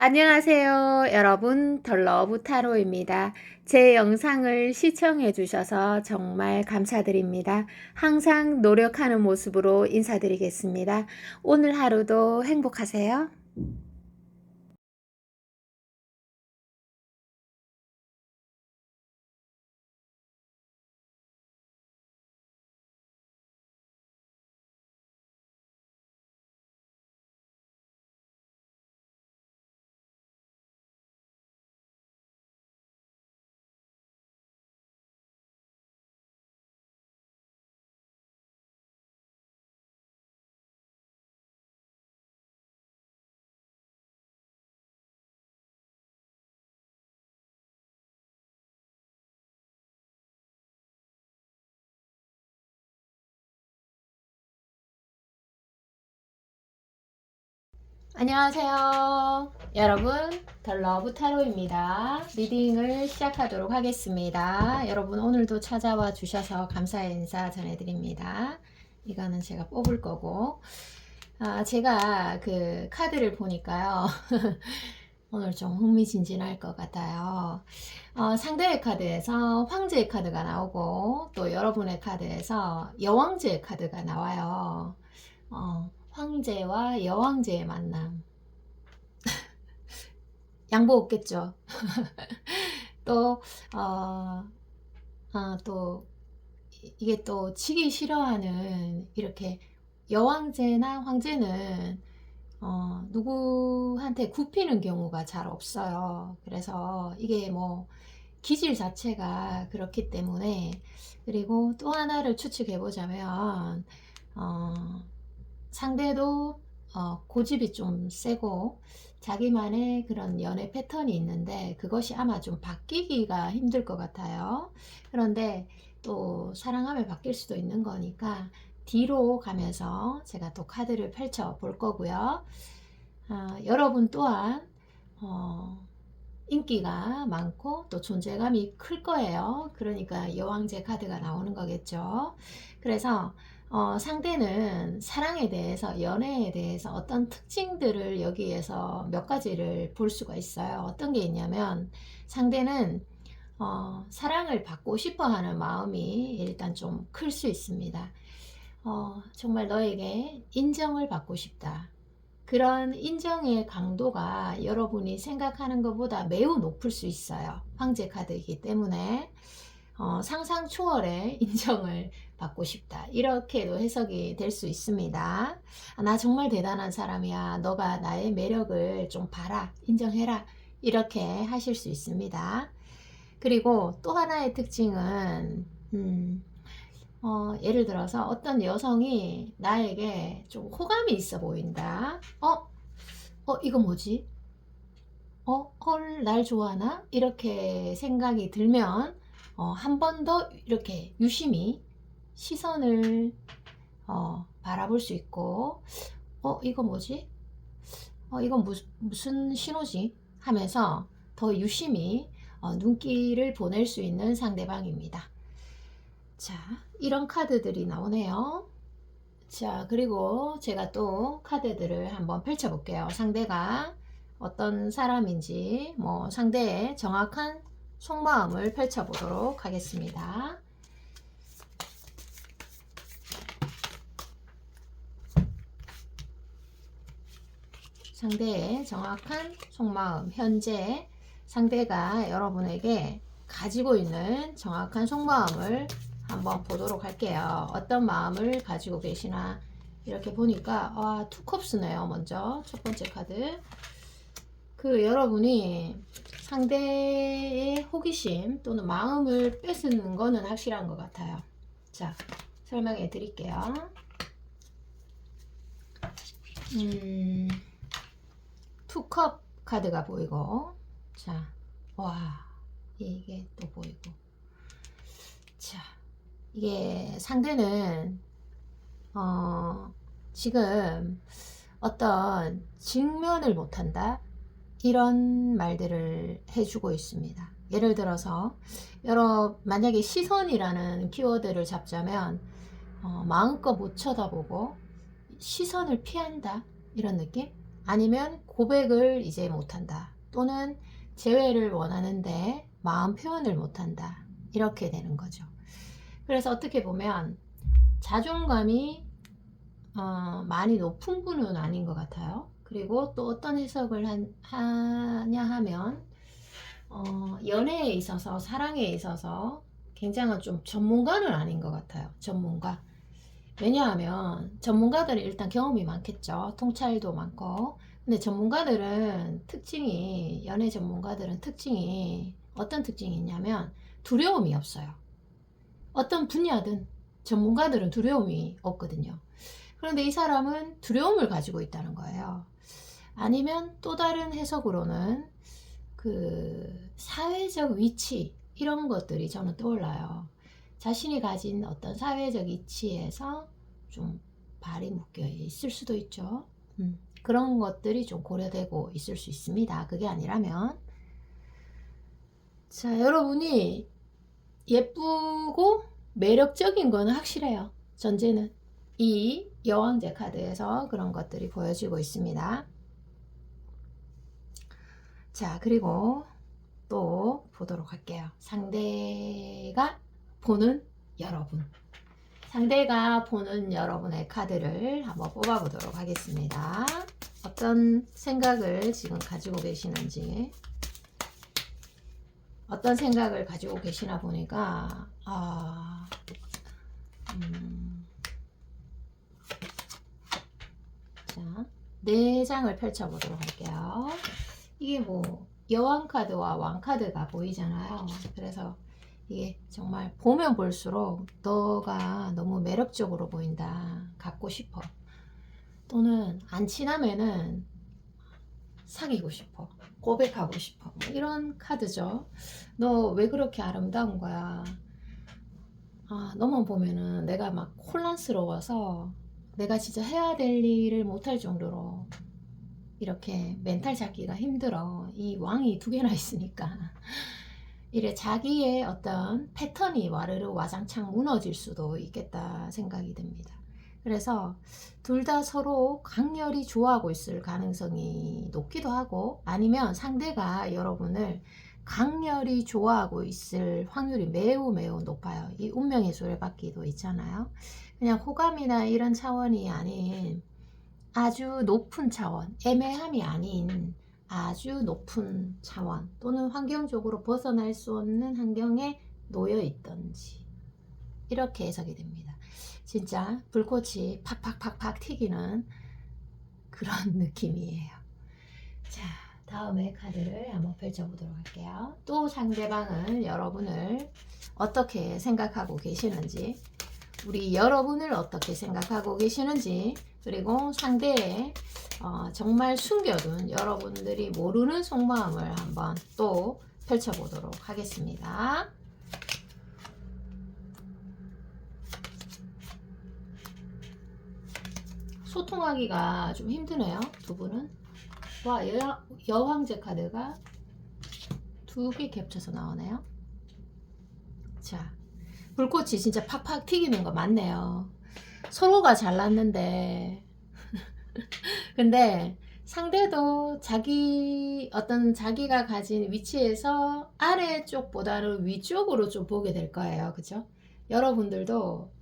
안녕하세요. 여러분, 덜러브 타로입니다. 제 영상을 시청해 주셔서 정말 감사드립니다. 항상 노력하는 모습으로 인사드리겠습니다. 오늘 하루도 행복하세요. 안녕하세요. 여러분, 덜러브 타로입니다. 리딩을 시작하도록 하겠습니다. 여러분, 오늘도 찾아와 주셔서 감사의 인사 전해드립니다. 이거는 제가 뽑을 거고, 제가 그 카드를 보니까요. 오늘 좀 흥미진진할 것 같아요. 상대의 카드에서 황제의 카드가 나오고, 또 여러분의 카드에서 여왕제의 카드가 나와요. 황제와 여왕제의 만남. 양보 없겠죠. 또, 또, 이게 또 지기 싫어하는 이렇게 여왕제나 황제는 누구한테 굽히는 경우가 잘 없어요. 그래서 이게 뭐 기질 자체가 그렇기 때문에, 그리고 또 하나를 추측해 보자면 상대도 고집이 좀 세고 자기만의 그런 연애 패턴이 있는데 그것이 아마 좀 바뀌기가 힘들 것 같아요. 그런데 또 사랑하면 바뀔 수도 있는 거니까 뒤로 가면서 제가 또 카드를 펼쳐 볼 거고요. 여러분 또한 인기가 많고 또 존재감이 클 거예요. 그러니까 여왕제 카드가 나오는 거겠죠. 그래서 상대는 사랑에 대해서, 연애에 대해서 어떤 특징들을 여기에서 몇 가지를 볼 수가 있어요. 어떤 게 있냐면 상대는 사랑을 받고 싶어 하는 마음이 일단 좀 클 수 있습니다. 정말 너에게 인정을 받고 싶다. 그런 인정의 강도가 여러분이 생각하는 것보다 매우 높을 수 있어요. 황제 카드이기 때문에 상상 초월의 인정을 받고 싶다. 이렇게도 해석이 될 수 있습니다. 나 정말 대단한 사람이야. 너가 나의 매력을 좀 봐라. 인정해라. 이렇게 하실 수 있습니다. 그리고 또 하나의 특징은 예를 들어서 어떤 여성이 나에게 좀 호감이 있어 보인다. 이거 뭐지? 헐, 날 좋아하나? 이렇게 생각이 들면, 한 번 더 이렇게 유심히 시선을, 바라볼 수 있고, 이거 뭐지? 이건 무슨 신호지? 하면서 더 유심히, 눈길을 보낼 수 있는 상대방입니다. 자, 이런 카드들이 나오네요. 자, 그리고 제가 또 카드들을 한번 펼쳐볼게요. 상대가 어떤 사람인지, 뭐, 상대의 정확한 속마음을 펼쳐보도록 하겠습니다. 상대의 정확한 속마음, 현재 상대가 여러분에게 가지고 있는 정확한 속마음을 한번 보도록 할게요. 어떤 마음을 가지고 계시나. 이렇게 보니까 투컵스네요. 먼저 첫 번째 카드, 그 여러분이 상대의 호기심 또는 마음을 뺏는 거는 확실한 것 같아요. 자, 설명해 드릴게요. 투컵 카드가 보이고, 자, 와, 이게 또 보이고, 자, 이게 상대는 지금 어떤 직면을 못한다, 이런 말들을 해주고 있습니다. 예를 들어서 만약에 시선이라는 키워드를 잡자면 마음껏 못 쳐다보고 시선을 피한다, 이런 느낌? 아니면 고백을 이제 못한다. 또는 재회를 원하는데 마음 표현을 못한다. 이렇게 되는 거죠. 그래서 어떻게 보면 자존감이 많이 높은 분은 아닌 것 같아요. 그리고 또 어떤 해석을 하냐 하면 연애에 있어서 사랑에 있어서 굉장한 좀 전문가는 아닌 것 같아요. 전문가. 왜냐하면 전문가들은 일단 경험이 많겠죠. 통찰도 많고. 근데 전문가들은 특징이, 연애 전문가들은 특징이 어떤 특징이 있냐면 두려움이 없어요. 어떤 분야든 전문가들은 두려움이 없거든요. 그런데 이 사람은 두려움을 가지고 있다는 거예요. 아니면 또 다른 해석으로는 그 사회적 위치 이런 것들이 저는 떠올라요. 자신이 가진 어떤 사회적 위치에서 좀 발이 묶여 있을 수도 있죠. 그런 것들이 좀 고려되고 있을 수 있습니다. 그게 아니라면 자, 여러분이 예쁘고 매력적인 거는 확실해요. 전제는 이 여왕제 카드에서 그런 것들이 보여지고 있습니다. 자, 그리고 또 보도록 할게요. 상대가 보는 여러분. 상대가 보는 여러분의 카드를 한번 뽑아보도록 하겠습니다. 어떤 생각을 지금 가지고 계시는지, 어떤 생각을 가지고 계시나 보니까, 자, 4장을 펼쳐보도록 할게요. 이게 뭐, 여왕 카드와 왕 카드가 보이잖아요. 그래서 이게 정말 보면 볼수록 너가 너무 매력적으로 보인다. 갖고 싶어. 또는 안 친하면은 사귀고 싶어. 고백하고 싶어. 뭐 이런 카드죠. 너 왜 그렇게 아름다운 거야? 너만 보면은 내가 막 혼란스러워서 내가 진짜 해야 될 일을 못할 정도로 이렇게 멘탈 잡기가 힘들어. 이 왕이 2개나 있으니까. 이래 자기의 어떤 패턴이 와르르 와장창 무너질 수도 있겠다 생각이 듭니다. 그래서 둘 다 서로 강렬히 좋아하고 있을 가능성이 높기도 하고, 아니면 상대가 여러분을 강렬히 좋아하고 있을 확률이 매우 매우 높아요. 이 운명의 수레바퀴도 있잖아요. 그냥 호감이나 이런 차원이 아닌 아주 높은 차원, 애매함이 아닌 아주 높은 차원, 또는 환경적으로 벗어날 수 없는 환경에 놓여 있던지, 이렇게 해석이 됩니다. 진짜 불꽃이 팍팍팍팍 튀기는 그런 느낌이에요. 자, 다음에 카드를 한번 펼쳐보도록 할게요. 또 상대방은 여러분을 어떻게 생각하고 계시는지, 우리 여러분을 어떻게 생각하고 계시는지, 그리고 상대의 정말 숨겨둔 여러분들이 모르는 속마음을 한번 또 펼쳐보도록 하겠습니다. 소통하기가 좀 힘드네요. 두 분은. 와, 여왕제 카드가 2개 겹쳐서 나오네요. 자, 불꽃이 진짜 팍팍 튀기는 거 맞네요. 서로가 잘났는데 근데 상대도 자기가 가진 위치에서 아래쪽보다는 위쪽으로 좀 보게 될 거예요. 그죠? 여러분들도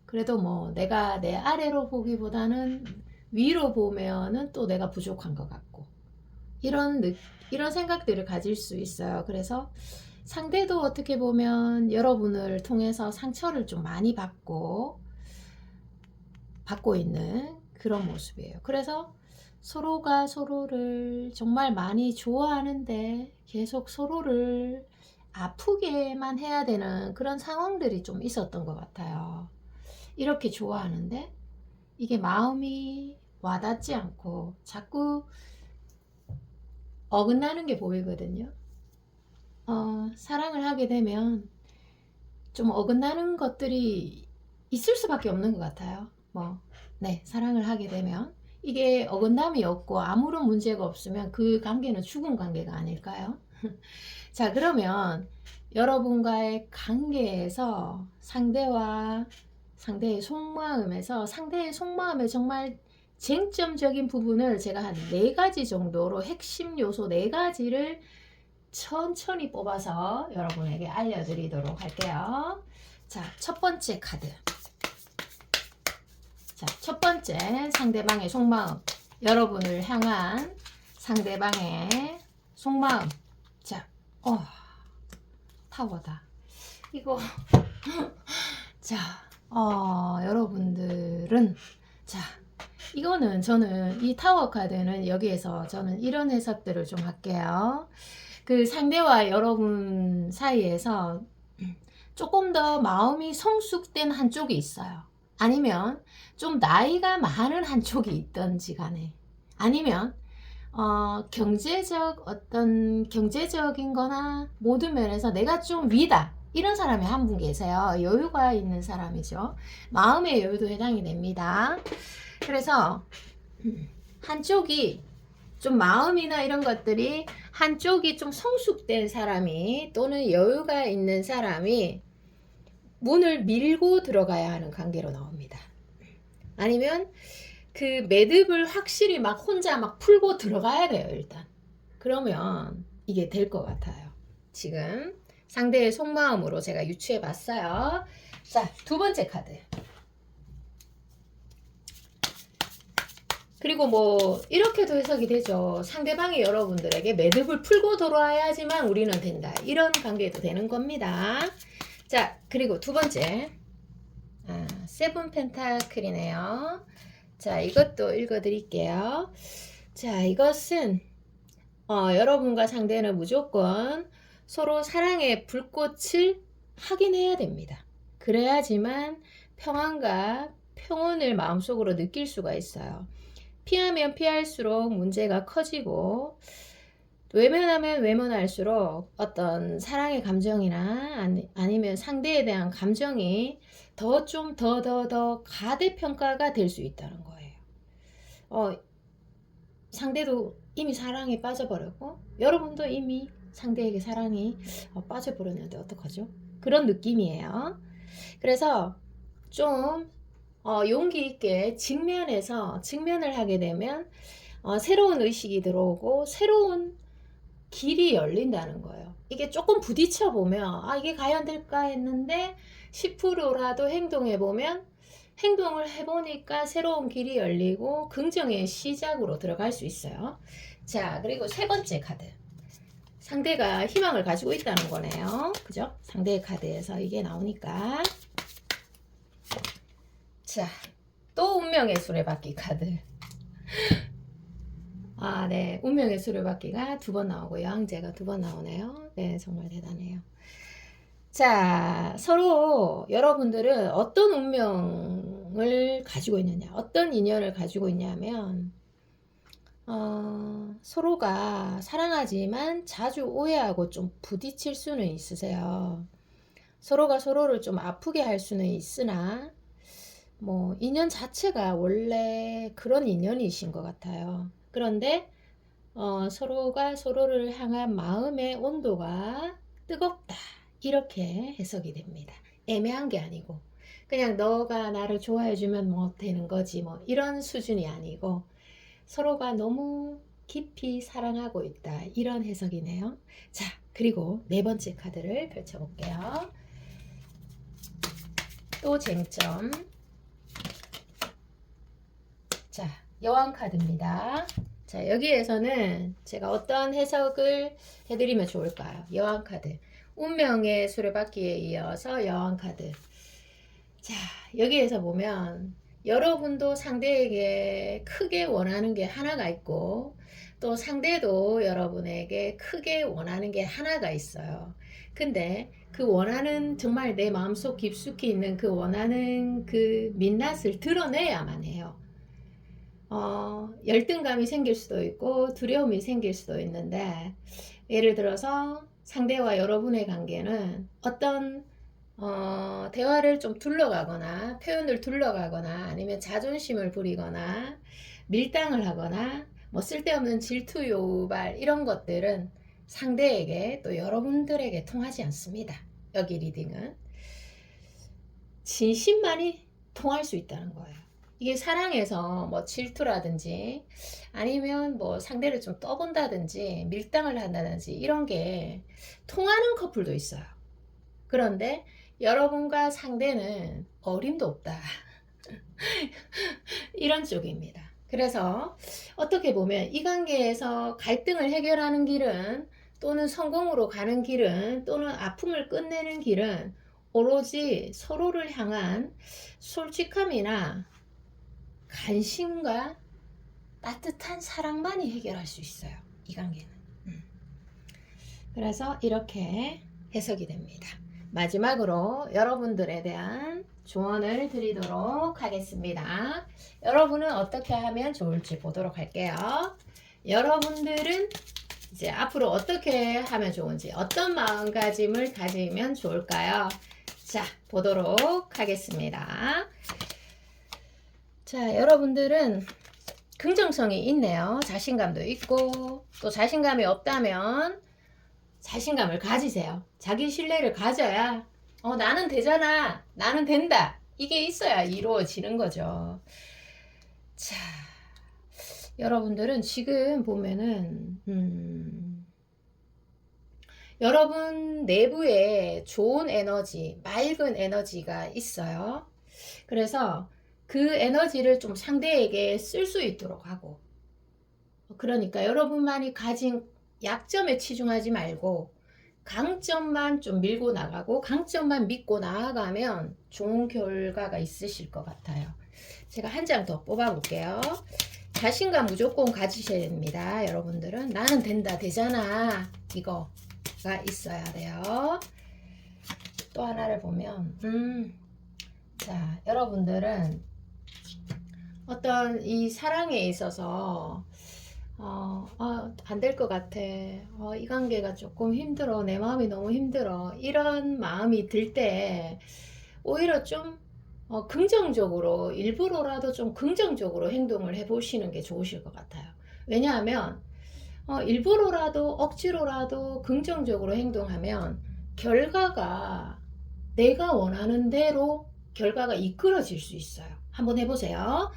그래도 뭐 내가 내 아래로 보기보다는 위로 보면은 또 내가 부족한 것 같고, 이런 생각들을 가질 수 있어요. 그래서 상대도 어떻게 보면 여러분을 통해서 상처를 좀 많이 받고 있는 그런 모습이에요. 그래서 서로가 서로를 정말 많이 좋아하는데 계속 서로를 아프게만 해야 되는 그런 상황들이 좀 있었던 것 같아요. 이렇게 좋아하는데 이게 마음이 와닿지 않고 자꾸 어긋나는 게 보이거든요. 사랑을 하게 되면 좀 어긋나는 것들이 있을 수밖에 없는 것 같아요. 사랑을 하게 되면 이게 어긋남이 없고 아무런 문제가 없으면 그 관계는 죽은 관계가 아닐까요? 자, 그러면 여러분과의 관계에서 상대의 속마음에 정말 쟁점적인 부분을 제가 한 4가지 정도로 핵심 요소 4가지를 천천히 뽑아서 여러분에게 알려드리도록 할게요. 자, 첫 번째 카드. 자, 첫 번째 상대방의 속마음. 여러분을 향한 상대방의 속마음. 자, 타워다. 이거 자, 여러분들은 자, 이거는 저는 이 타워 카드는 여기에서 저는 이런 해석들을 좀 할게요. 그 상대와 여러분 사이에서 조금 더 마음이 성숙된 한쪽이 있어요. 아니면 좀 나이가 많은 한쪽이 있던지 간에, 아니면 경제적인 거나 모든 면에서 내가 좀 위다, 이런 사람이 한 분 계세요. 여유가 있는 사람이죠. 마음의 여유도 해당이 됩니다. 그래서 한쪽이 좀 마음이나 이런 것들이, 한쪽이 좀 성숙된 사람이 또는 여유가 있는 사람이 문을 밀고 들어가야 하는 관계로 나옵니다. 아니면 그 매듭을 확실히 막 혼자 막 풀고 들어가야 돼요, 일단. 그러면 이게 될 것 같아요. 지금 상대의 속마음으로 제가 유추해 봤어요. 자, 두 번째 카드. 그리고 뭐 이렇게도 해석이 되죠. 상대방이 여러분들에게 매듭을 풀고 돌아와야지만 우리는 된다, 이런 관계도 되는 겁니다. 자, 그리고 두 번째, 세븐 펜타클이네요. 자, 이것도 읽어드릴게요. 자, 이것은 여러분과 상대는 무조건 서로 사랑의 불꽃을 확인해야 됩니다. 그래야지만 평안과 평온을 마음속으로 느낄 수가 있어요. 피하면 피할수록 문제가 커지고, 외면하면 외면할수록 어떤 사랑의 감정이나 아니면 상대에 대한 감정이 더 가대평가가 될 수 있다는 거예요. 상대도 이미 사랑에 빠져버렸고, 여러분도 이미 상대에게 사랑이 빠져버렸는데 어떡하죠? 그런 느낌이에요. 그래서 좀 용기 있게 직면을 하게 되면 새로운 의식이 들어오고 새로운 길이 열린다는 거예요. 이게 조금 부딪혀 보면 이게 과연 될까 했는데 10%라도 행동해 보면, 행동을 해보니까 새로운 길이 열리고 긍정의 시작으로 들어갈 수 있어요. 자, 그리고 세 번째 카드. 상대가 희망을 가지고 있다는 거네요. 그죠? 상대의 카드에서 이게 나오니까. 자, 또 운명의 수레바퀴 카드. 네. 운명의 수레바퀴가 2번 나오고 여왕제가 2번 나오네요. 네, 정말 대단해요. 자, 서로 여러분들은 어떤 운명을 가지고 있느냐, 어떤 인연을 가지고 있냐면, 서로가 사랑하지만 자주 오해하고 좀 부딪힐 수는 있으세요. 서로가 서로를 좀 아프게 할 수는 있으나, 뭐 인연 자체가 원래 그런 인연이신 것 같아요. 그런데 서로가 서로를 향한 마음의 온도가 뜨겁다, 이렇게 해석이 됩니다. 애매한 게 아니고 그냥 너가 나를 좋아해주면 뭐 되는 거지, 뭐 이런 수준이 아니고 서로가 너무 깊이 사랑하고 있다, 이런 해석이네요. 자, 그리고 네 번째 카드를 펼쳐볼게요. 또 쟁점. 자, 여왕 카드입니다. 자, 여기에서는 제가 어떤 해석을 해드리면 좋을까요? 여왕 카드. 운명의 수레바퀴에 이어서 여왕 카드. 자, 여기에서 보면 여러분도 상대에게 크게 원하는 게 하나가 있고, 또 상대도 여러분에게 크게 원하는 게 하나가 있어요. 근데 그 원하는, 정말 내 마음속 깊숙이 있는 그 원하는 그 민낯을 드러내야만 해요. 열등감이 생길 수도 있고 두려움이 생길 수도 있는데, 예를 들어서 상대와 여러분의 관계는 어떤 대화를 좀 둘러가거나 표현을 둘러가거나 아니면 자존심을 부리거나 밀당을 하거나 뭐 쓸데없는 질투 유발, 이런 것들은 상대에게 또 여러분들에게 통하지 않습니다. 여기 리딩은 진심만이 통할 수 있다는 거예요. 이게 사랑에서 뭐 질투라든지 아니면 뭐 상대를 좀 떠본다든지 밀당을 한다든지 이런 게 통하는 커플도 있어요. 그런데 여러분과 상대는 어림도 없다. 이런 쪽입니다. 그래서 어떻게 보면 이 관계에서 갈등을 해결하는 길은 또는 성공으로 가는 길은 또는 아픔을 끝내는 길은 오로지 서로를 향한 솔직함이나 관심과 따뜻한 사랑만이 해결할 수 있어요. 이 관계는. 그래서 이렇게 해석이 됩니다. 마지막으로 여러분들에 대한 조언을 드리도록 하겠습니다. 여러분은 어떻게 하면 좋을지 보도록 할게요. 여러분들은 이제 앞으로 어떻게 하면 좋은지, 어떤 마음가짐을 가지면 좋을까요? 자, 보도록 하겠습니다. 자, 여러분들은 긍정성이 있네요. 자신감도 있고, 또 자신감이 없다면 자신감을 가지세요. 자기 신뢰를 가져야 나는 되잖아. 나는 된다. 이게 있어야 이루어지는 거죠. 자, 여러분들은 지금 보면은 여러분 내부에 좋은 에너지, 맑은 에너지가 있어요. 그래서 그 에너지를 좀 상대에게 쓸 수 있도록 하고, 그러니까 여러분만이 가진 약점에 치중하지 말고 강점만 좀 밀고 나가고 강점만 믿고 나아가면 좋은 결과가 있으실 것 같아요. 제가 한 장 더 뽑아 볼게요. 자신감 무조건 가지셔야 됩니다. 여러분들은 나는 된다, 되잖아, 이거가 있어야 돼요. 또 하나를 보면 자, 여러분들은 어떤 이 사랑에 있어서 안 될 것 같아. 이 관계가 조금 힘들어. 내 마음이 너무 힘들어. 이런 마음이 들 때 오히려 좀 긍정적으로, 일부러라도 좀 긍정적으로 행동을 해보시는 게 좋으실 것 같아요. 왜냐하면 일부러라도 억지로라도 긍정적으로 행동하면 결과가 내가 원하는 대로 결과가 이끌어질 수 있어요. 한번 해보세요.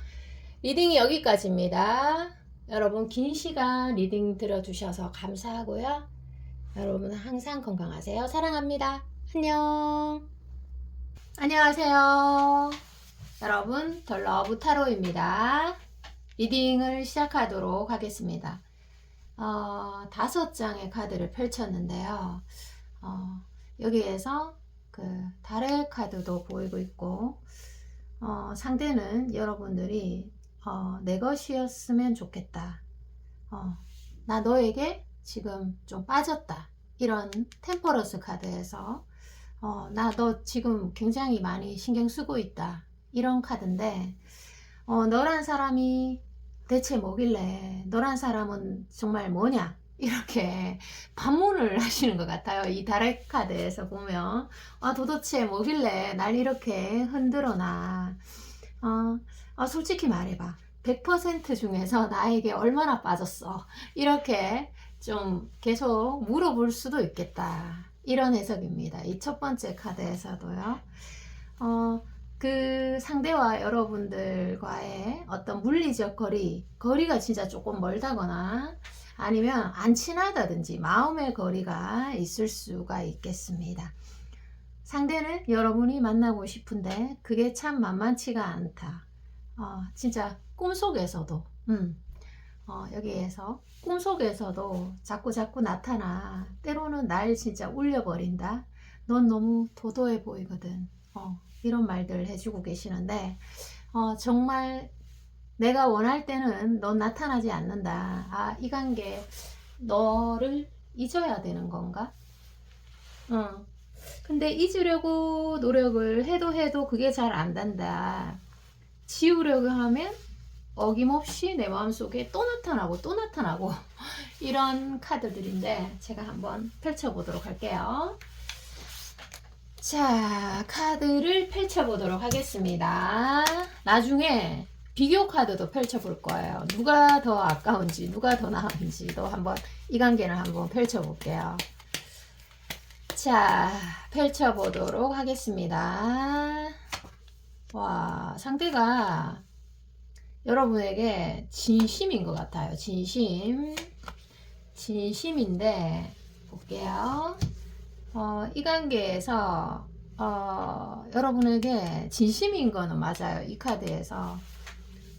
리딩이 여기까지입니다. 여러분 긴 시간 리딩 들어주셔서 감사하고요. 여러분 항상 건강하세요. 사랑합니다. 안녕. 안녕하세요. 여러분 더 러브 타로입니다. 리딩을 시작하도록 하겠습니다. 5장의 카드를 펼쳤는데요. 여기에서 그 달의 카드도 보이고 있고 상대는 여러분들이 내 것이었으면 좋겠다. 나 너에게 지금 좀 빠졌다. 이런 템퍼러스 카드에서 나 너 지금 굉장히 많이 신경 쓰고 있다. 이런 카드인데 너란 사람이 대체 뭐길래, 너란 사람은 정말 뭐냐, 이렇게 반문을 하시는 것 같아요. 이 달의 카드에서 보면 도대체 뭐길래 날 이렇게 흔들어놔. 솔직히 말해봐. 100% 중에서 나에게 얼마나 빠졌어? 이렇게 좀 계속 물어볼 수도 있겠다. 이런 해석입니다. 이 첫 번째 카드에서도요. 그 상대와 여러분들과의 어떤 물리적 거리가 진짜 조금 멀다거나 아니면 안 친하다든지 마음의 거리가 있을 수가 있겠습니다. 상대는 여러분이 만나고 싶은데 그게 참 만만치가 않다. 진짜 꿈속에서도 여기에서 꿈속에서도 자꾸 나타나. 때로는 날 진짜 울려버린다. 넌 너무 도도해 보이거든. 이런 말들 해주고 계시는데 정말 내가 원할 때는 넌 나타나지 않는다. 이 관계 너를 잊어야 되는 건가? 근데 잊으려고 노력을 해도 그게 잘 안 된다. 지우려고 하면 어김없이 내 마음속에 또 나타나고 이런 카드들인데 제가 한번 펼쳐보도록 할게요. 자, 카드를 펼쳐보도록 하겠습니다. 나중에 비교 카드도 펼쳐볼 거예요. 누가 더 아까운지 누가 더 나은지도 한번 이 관계를 한번 펼쳐볼게요. 자, 펼쳐보도록 하겠습니다. 와, 상대가 여러분에게 진심인 것 같아요. 진심인데 볼게요. 이 관계에서 여러분에게 진심인 거는 맞아요. 이 카드에서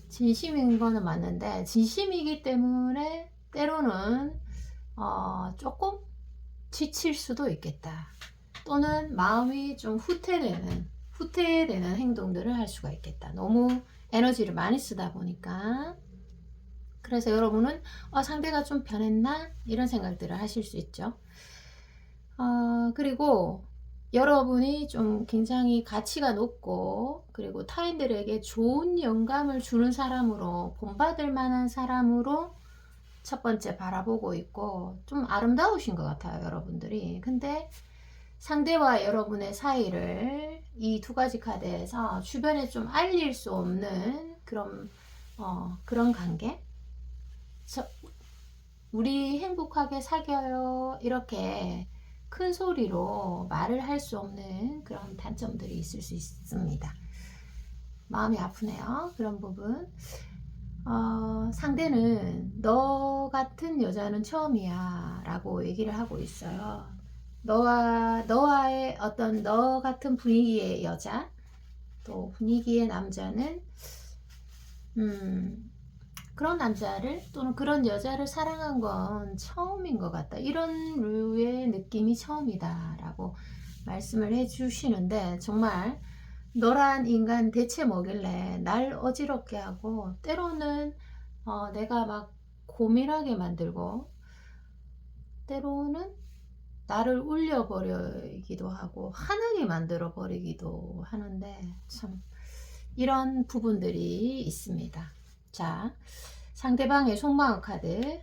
진심인 거는 맞는데, 진심이기 때문에 때로는 조금 지칠 수도 있겠다. 또는 마음이 좀 후퇴되는 행동들을 할 수가 있겠다. 너무 에너지를 많이 쓰다 보니까. 그래서 여러분은 상대가 좀 변했나? 이런 생각들을 하실 수 있죠. 그리고 여러분이 좀 굉장히 가치가 높고, 그리고 타인들에게 좋은 영감을 주는 사람으로, 본받을 만한 사람으로 첫 번째 바라보고 있고, 좀 아름다우신 것 같아요, 여러분들이. 근데 상대와 여러분의 사이를 이 두 가지 카드에서 주변에 좀 알릴 수 없는 그런 관계? 우리 행복하게 사귀어요. 이렇게 큰 소리로 말을 할 수 없는 그런 단점들이 있을 수 있습니다. 마음이 아프네요. 그런 부분. 상대는 너 같은 여자는 처음이야 라고 얘기를 하고 있어요. 너와의 어떤 너 같은 분위기의 여자, 또 분위기의 남자는 그런 남자를 또는 그런 여자를 사랑한 건 처음인 것 같다. 이런 류의 느낌이 처음이다 라고 말씀을 해 주시는데, 정말 너란 인간 대체 뭐길래 날 어지럽게 하고, 때로는 내가 막 고민하게 만들고, 때로는 나를 울려버리기도 하고 화나게 만들어 버리기도 하는데, 참 이런 부분들이 있습니다. 자, 상대방의 속마음 카드,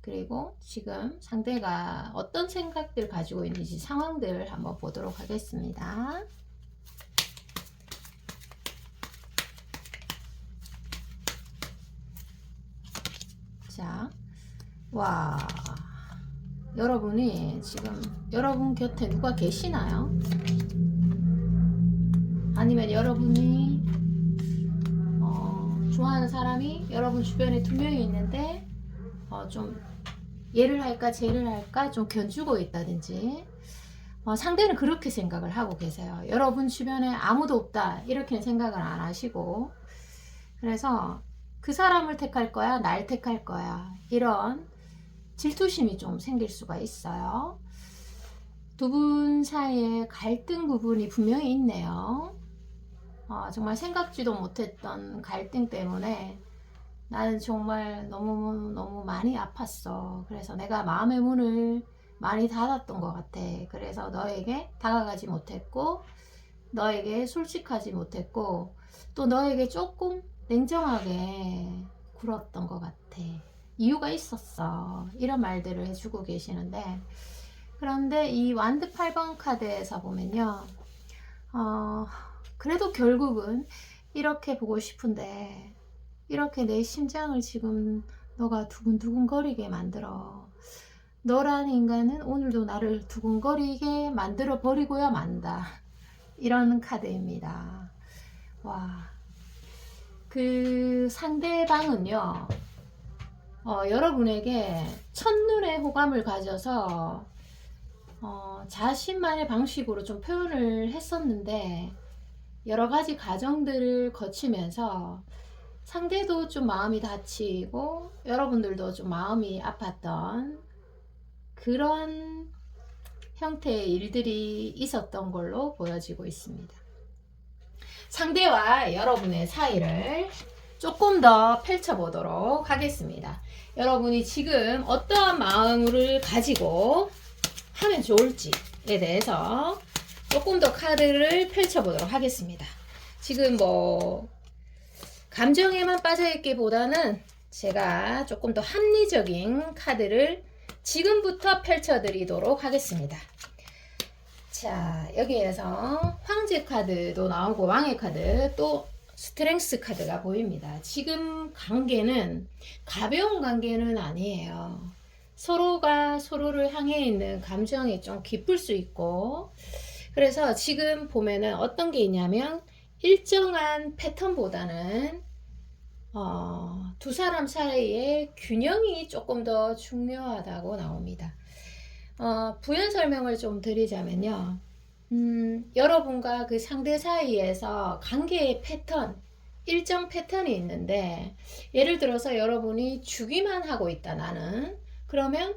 그리고 지금 상대가 어떤 생각들 가지고 있는지 상황들 한번 보도록 하겠습니다. 자, 와, 여러분이 지금 여러분 곁에 누가 계시나요? 아니면 여러분이 좋아하는 사람이 여러분 주변에 2명이 있는데 좀 얘를 할까 쟤를 할까 좀 견주고 있다든지, 상대는 그렇게 생각을 하고 계세요. 여러분 주변에 아무도 없다 이렇게 생각을 안 하시고, 그래서 그 사람을 택할 거야 날 택할 거야 이런 질투심이 좀 생길 수가 있어요. 두 분 사이에 갈등 부분이 분명히 있네요. 정말 생각지도 못했던 갈등 때문에 나는 정말 너무 많이 아팠어. 그래서 내가 마음의 문을 많이 닫았던 것 같아. 그래서 너에게 다가가지 못했고, 너에게 솔직하지 못했고, 또 너에게 조금 냉정하게 굴었던 것 같아. 이유가 있었어. 이런 말들을 해주고 계시는데, 그런데 이 완드 8번 카드에서 보면요, 그래도 결국은 이렇게 보고 싶은데, 이렇게 내 심장을 지금 너가 두근두근 거리게 만들어. 너라는 인간은 오늘도 나를 두근거리게 만들어 버리고야 만다. 이런 카드입니다. 와, 그 상대방은요, 여러분에게 첫눈에 호감을 가져서 자신만의 방식으로 좀 표현을 했었는데, 여러 가지 과정들을 거치면서 상대도 좀 마음이 다치고 여러분들도 좀 마음이 아팠던 그런 형태의 일들이 있었던 걸로 보여지고 있습니다. 상대와 여러분의 사이를 조금 더 펼쳐보도록 하겠습니다. 여러분이 지금 어떠한 마음을 가지고 하면 좋을지에 대해서 조금 더 카드를 펼쳐보도록 하겠습니다. 지금 감정에만 빠져있기보다는 제가 조금 더 합리적인 카드를 지금부터 펼쳐드리도록 하겠습니다. 자, 여기에서 황제 카드도 나오고 왕의 카드, 또 스트렝스 카드가 보입니다. 지금 관계는 가벼운 관계는 아니에요. 서로가 서로를 향해 있는 감정이 좀 깊을 수 있고, 그래서 지금 보면은 어떤 게 있냐면, 일정한 패턴보다는 두 사람 사이의 균형이 조금 더 중요하다고 나옵니다. 부연 설명을 좀 드리자면요. 여러분과 그 상대 사이에서 관계의 패턴, 일정 패턴이 있는데, 예를 들어서 여러분이 주기만 하고 있다, 나는. 그러면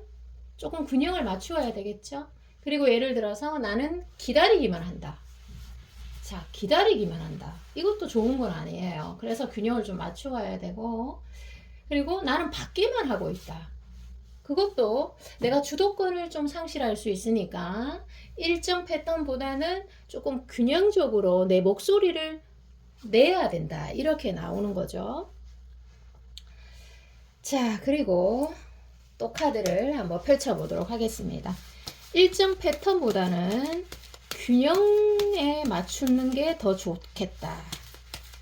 조금 균형을 맞추어야 되겠죠? 그리고 예를 들어서 나는 기다리기만 한다. 자, 기다리기만 한다. 이것도 좋은 건 아니에요. 그래서 균형을 좀 맞추어야 되고, 그리고 나는 받기만 하고 있다. 그것도 내가 주도권을 좀 상실할 수 있으니까 일정 패턴보다는 조금 균형적으로 내 목소리를 내야 된다. 이렇게 나오는 거죠. 자, 그리고 또 카드를 한번 펼쳐보도록 하겠습니다. 일정 패턴보다는 균형에 맞추는 게 더 좋겠다.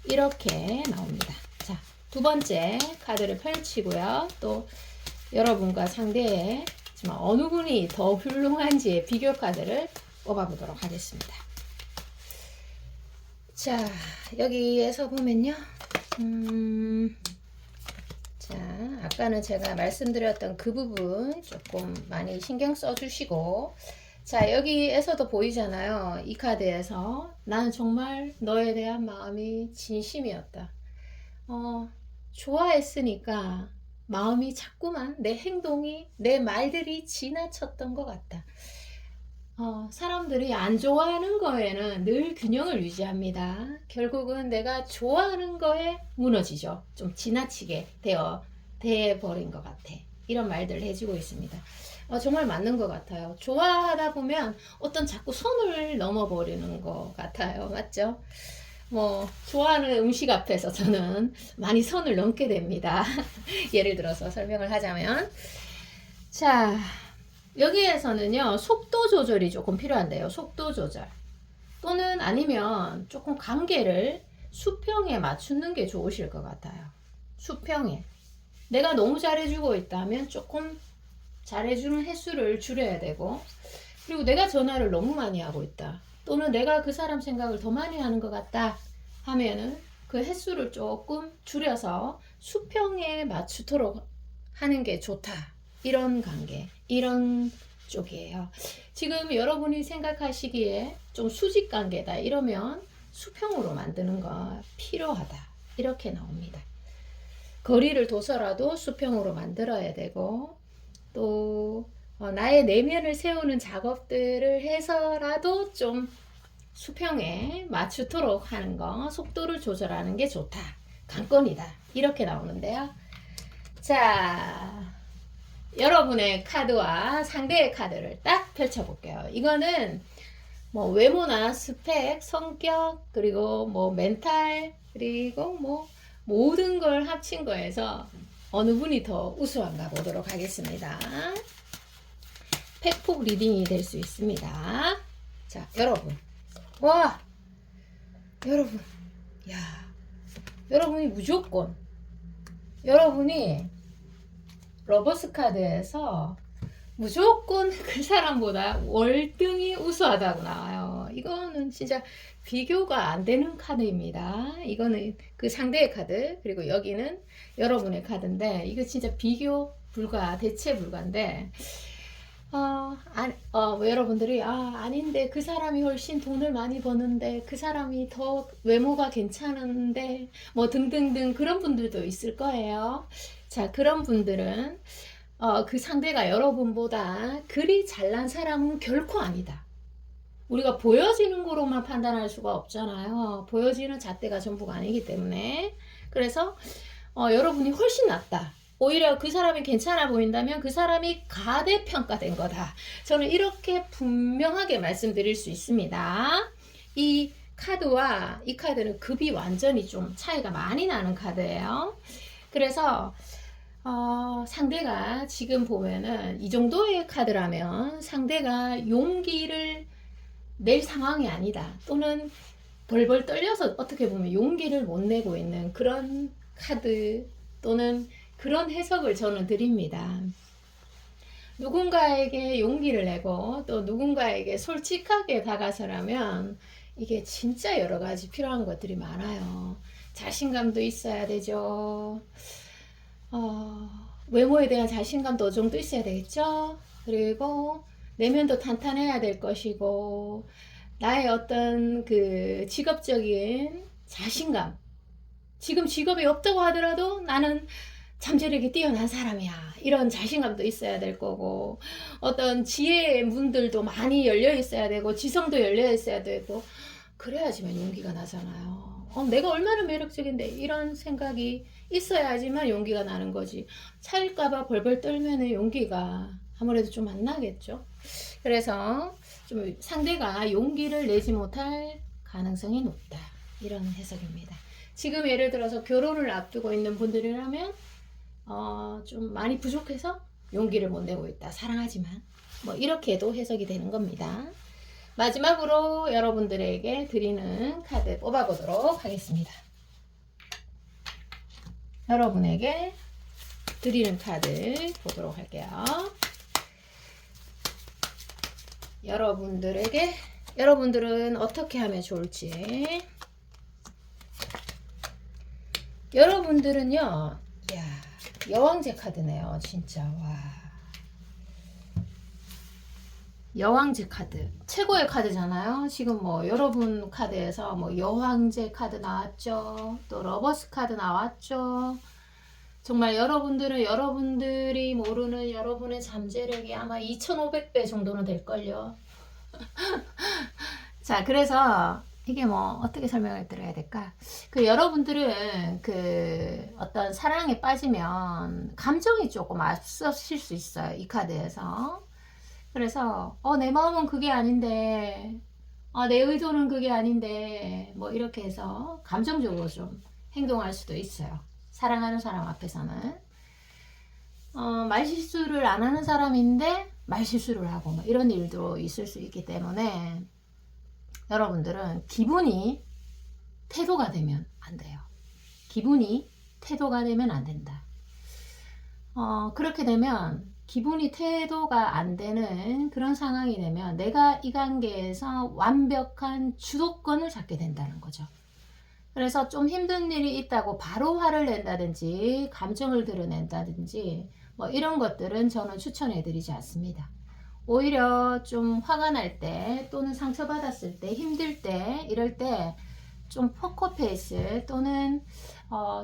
이렇게 나옵니다. 자, 두 번째 카드를 펼치고요. 또 여러분과 상대의 어느 분이 더 훌륭한지의 비교 카드를 뽑아보도록 하겠습니다. 자, 여기에서 보면요. 자, 아까는 제가 말씀드렸던 그 부분 조금 많이 신경 써주시고, 자, 여기에서도 보이잖아요. 이 카드에서 나는 정말 너에 대한 마음이 진심이었다. 좋아했으니까 마음이 자꾸만 내 행동이, 내 말들이 지나쳤던 것 같다. 사람들이 안 좋아하는 거에는 늘 균형을 유지합니다. 결국은 내가 좋아하는 거에 무너지죠. 좀 지나치게 돼버린 것 같아. 이런 말들을 해주고 있습니다. 정말 맞는 것 같아요. 좋아하다 보면 어떤 자꾸 선을 넘어버리는 것 같아요. 맞죠? 좋아하는 음식 앞에서 저는 많이 선을 넘게 됩니다. 예를 들어서 설명을 하자면. 자, 여기에서는요, 속도 조절이 조금 필요한데요. 속도 조절. 또는 아니면 조금 관계를 수평에 맞추는 게 좋으실 것 같아요. 수평에. 내가 너무 잘해주고 있다면 조금 잘해주는 횟수를 줄여야 되고, 그리고 내가 전화를 너무 많이 하고 있다. 또는 내가 그 사람 생각을 더 많이 하는 것 같다 하면은 그 횟수를 조금 줄여서 수평에 맞추도록 하는 게 좋다. 이런 관계, 이런 쪽이에요. 지금 여러분이 생각하시기에 좀 수직 관계다 이러면 수평으로 만드는 거 필요하다. 이렇게 나옵니다. 거리를 둬서라도 수평으로 만들어야 되고, 또 나의 내면을 세우는 작업들을 해서라도 좀 수평에 맞추도록 하는 거, 속도를 조절하는 게 좋다. 관건이다. 이렇게 나오는데요. 자, 여러분의 카드와 상대의 카드를 딱 펼쳐볼게요. 이거는 외모나 스펙, 성격, 그리고 멘탈, 그리고 모든 걸 합친 거에서 어느 분이 더 우수한가 보도록 하겠습니다. 팩폭 리딩이 될 수 있습니다. 자, 여러분. 와! 여러분. 야. 여러분이 무조건. 여러분이 러버스 카드에서 무조건 그 사람보다 월등히 우수하다고 나와요. 이거는 진짜 비교가 안 되는 카드입니다. 이거는 그 상대의 카드, 그리고 여기는 여러분의 카드인데, 이거 진짜 비교 불가, 대체 불가인데, 여러분들이, 아닌데, 그 사람이 훨씬 돈을 많이 버는데, 그 사람이 더 외모가 괜찮은데, 등등등 그런 분들도 있을 거예요. 자, 그런 분들은, 그 상대가 여러분보다 그리 잘난 사람은 결코 아니다. 우리가 보여지는 거로만 판단할 수가 없잖아요. 보여지는 잣대가 전부가 아니기 때문에. 그래서 여러분이 훨씬 낫다. 오히려 그 사람이 괜찮아 보인다면 그 사람이 가대평가된 거다. 저는 이렇게 분명하게 말씀드릴 수 있습니다. 이 카드와 이 카드는 급이 완전히 좀 차이가 많이 나는 카드예요. 그래서 상대가 지금 보면은 이 정도의 카드라면 상대가 용기를 낼 상황이 아니다. 또는 벌벌 떨려서 어떻게 보면 용기를 못 내고 있는 그런 카드 또는 그런 해석을 저는 드립니다. 누군가에게 용기를 내고 또 누군가에게 솔직하게 다가서라면 이게 진짜 여러 가지 필요한 것들이 많아요. 자신감도 있어야 되죠. 외모에 대한 자신감도 어느 정도 있어야 되겠죠. 그리고 내면도 탄탄해야 될 것이고, 나의 어떤 그 직업적인 자신감, 지금 직업이 없다고 하더라도 나는 잠재력이 뛰어난 사람이야, 이런 자신감도 있어야 될 거고, 어떤 지혜의 문들도 많이 열려 있어야 되고, 지성도 열려 있어야 되고, 그래야지만 용기가 나잖아요. 내가 얼마나 매력적인데, 이런 생각이 있어야지만 용기가 나는 거지. 차일까봐 벌벌 떨면은 용기가 아무래도 좀 안 나겠죠. 그래서 좀 상대가 용기를 내지 못할 가능성이 높다, 이런 해석입니다. 지금 예를 들어서 결혼을 앞두고 있는 분들이라면 좀 많이 부족해서 용기를 못 내고 있다, 사랑하지만, 뭐 이렇게도 해석이 되는 겁니다. 마지막으로 여러분들에게 드리는 카드 뽑아보도록 하겠습니다. 여러분에게 드리는 카드 보도록 할게요. 여러분들은 어떻게 하면 좋을지. 여러분들은요, 야, 여왕제 카드네요, 진짜. 와, 여왕제 카드 최고의 카드잖아요. 지금 뭐 여러분 카드에서 뭐 여왕제 카드 나왔죠, 또 러버스 카드 나왔죠. 정말 여러분들이 모르는 여러분의 잠재력이 아마 2500배 정도는 될걸요. 자, 그래서 이게 뭐 어떻게 설명을 드려야 될까? 그 여러분들은 그 어떤 사랑에 빠지면 감정이 조금 앞서실 수 있어요, 이 카드에서. 그래서 내 마음은 그게 아닌데, 내 의도는 그게 아닌데, 뭐 이렇게 해서 감정적으로 좀 행동할 수도 있어요, 사랑하는 사람 앞에서는. 말실수를 안 하는 사람인데 말실수를 하고 뭐 이런 일도 있을 수 있기 때문에 여러분들은 기분이 태도가 되면 안 돼요. 기분이 태도가 되면 안 된다. 그렇게 되면 기분이 태도가 안 되는 그런 상황이 되면 내가 이 관계에서 완벽한 주도권을 잡게 된다는 거죠. 그래서 좀 힘든 일이 있다고 바로 화를 낸다든지 감정을 드러낸다든지 뭐 이런 것들은 저는 추천해 드리지 않습니다. 오히려 좀 화가 날 때, 또는 상처받았을 때, 힘들 때, 이럴 때 좀 포커페이스, 또는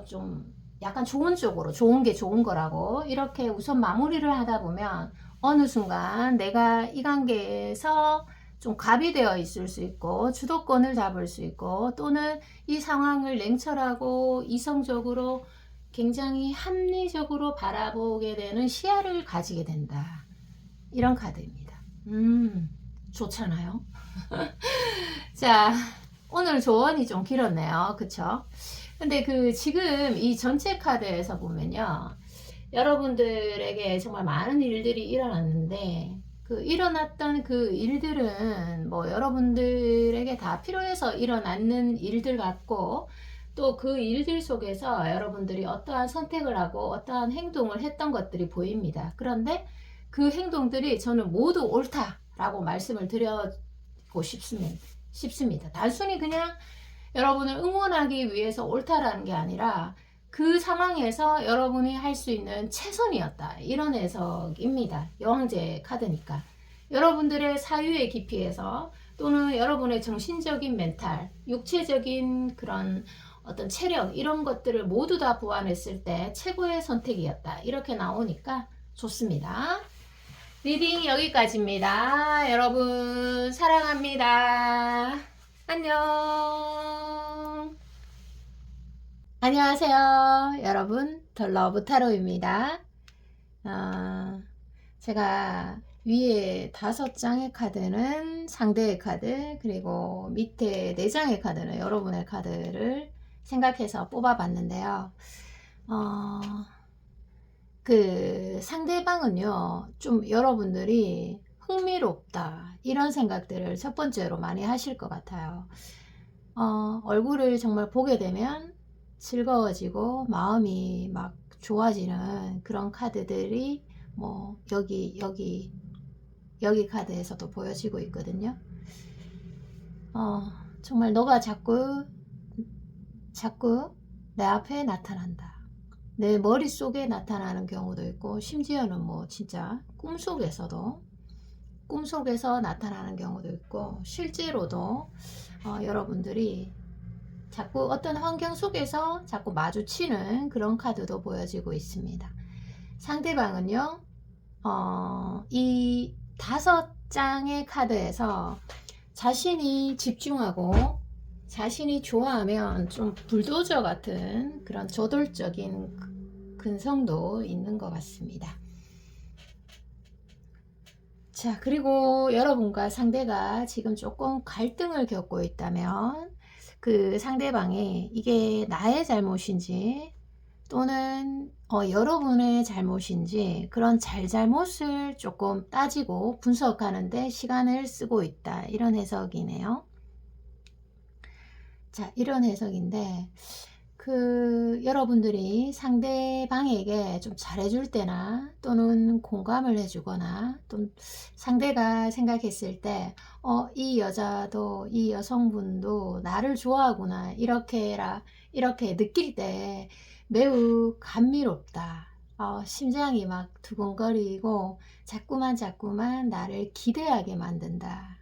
좀 약간 좋은 쪽으로, 좋은 게 좋은 거라고 이렇게 우선 마무리를 하다 보면 어느 순간 내가 이 관계에서 좀 갑이 되어 있을 수 있고, 주도권을 잡을 수 있고, 또는 이 상황을 냉철하고 이성적으로 굉장히 합리적으로 바라보게 되는 시야를 가지게 된다, 이런 카드입니다. 좋잖아요. 자, 오늘 조언이 좀 길었네요, 그쵸? 근데 그 지금 이 전체 카드에서 보면요, 여러분들에게 정말 많은 일들이 일어났는데, 그 일어났던 그 일들은 뭐 여러분들에게 다 필요해서 일어나는 일들 같고, 또 그 일들 속에서 여러분들이 어떠한 선택을 하고 어떠한 행동을 했던 것들이 보입니다. 그런데 그 행동들이 저는 모두 옳다라고 말씀을 드리고 싶습니다. 단순히 그냥 여러분을 응원하기 위해서 옳다라는 게 아니라 그 상황에서 여러분이 할 수 있는 최선이었다, 이런 해석입니다. 여왕제 카드니까 여러분들의 사유의 깊이에서, 또는 여러분의 정신적인 멘탈, 육체적인 그런 어떤 체력, 이런 것들을 모두 다 보완했을 때 최고의 선택이었다, 이렇게 나오니까 좋습니다. 리딩 여기까지입니다. 여러분 사랑합니다. 안녕. 안녕하세요, 여러분. 더 러브 타로입니다. 제가 위에 5장의 카드는 상대의 카드, 그리고 밑에 4장의 카드는 여러분의 카드를 생각해서 뽑아봤는데요. 그 상대방은요, 좀 여러분들이 흥미롭다, 이런 생각들을 첫 번째로 많이 하실 것 같아요. 얼굴을 정말 보게 되면 즐거워지고 마음이 막 좋아지는 그런 카드들이 뭐 여기 카드에서도 보여지고 있거든요. 정말 너가 자꾸 내 앞에 나타난다. 내 머릿속에 나타나는 경우도 있고, 심지어는 뭐 진짜 꿈속에서 나타나는 경우도 있고, 실제로도 여러분들이 자꾸 어떤 환경 속에서 자꾸 마주치는 그런 카드도 보여지고 있습니다. 상대방은요, 이 5장의 카드에서 자신이 집중하고 자신이 좋아하면 좀 불도저 같은 그런 저돌적인 근성도 있는 것 같습니다. 자, 그리고 여러분과 상대가 지금 조금 갈등을 겪고 있다면 그 상대방이 이게 나의 잘못인지 또는 여러분의 잘못인지 그런 잘잘못을 조금 따지고 분석하는데 시간을 쓰고 있다. 이런 해석이네요. 자, 이런 해석인데 여러분들이 상대방에게 좀 잘해줄 때나 또는 공감을 해주거나 또 상대가 생각했을 때 이 여자도 이 여성분도 나를 좋아하구나 이렇게 느낄 때 매우 감미롭다. 심장이 막 두근거리고 자꾸만 나를 기대하게 만든다.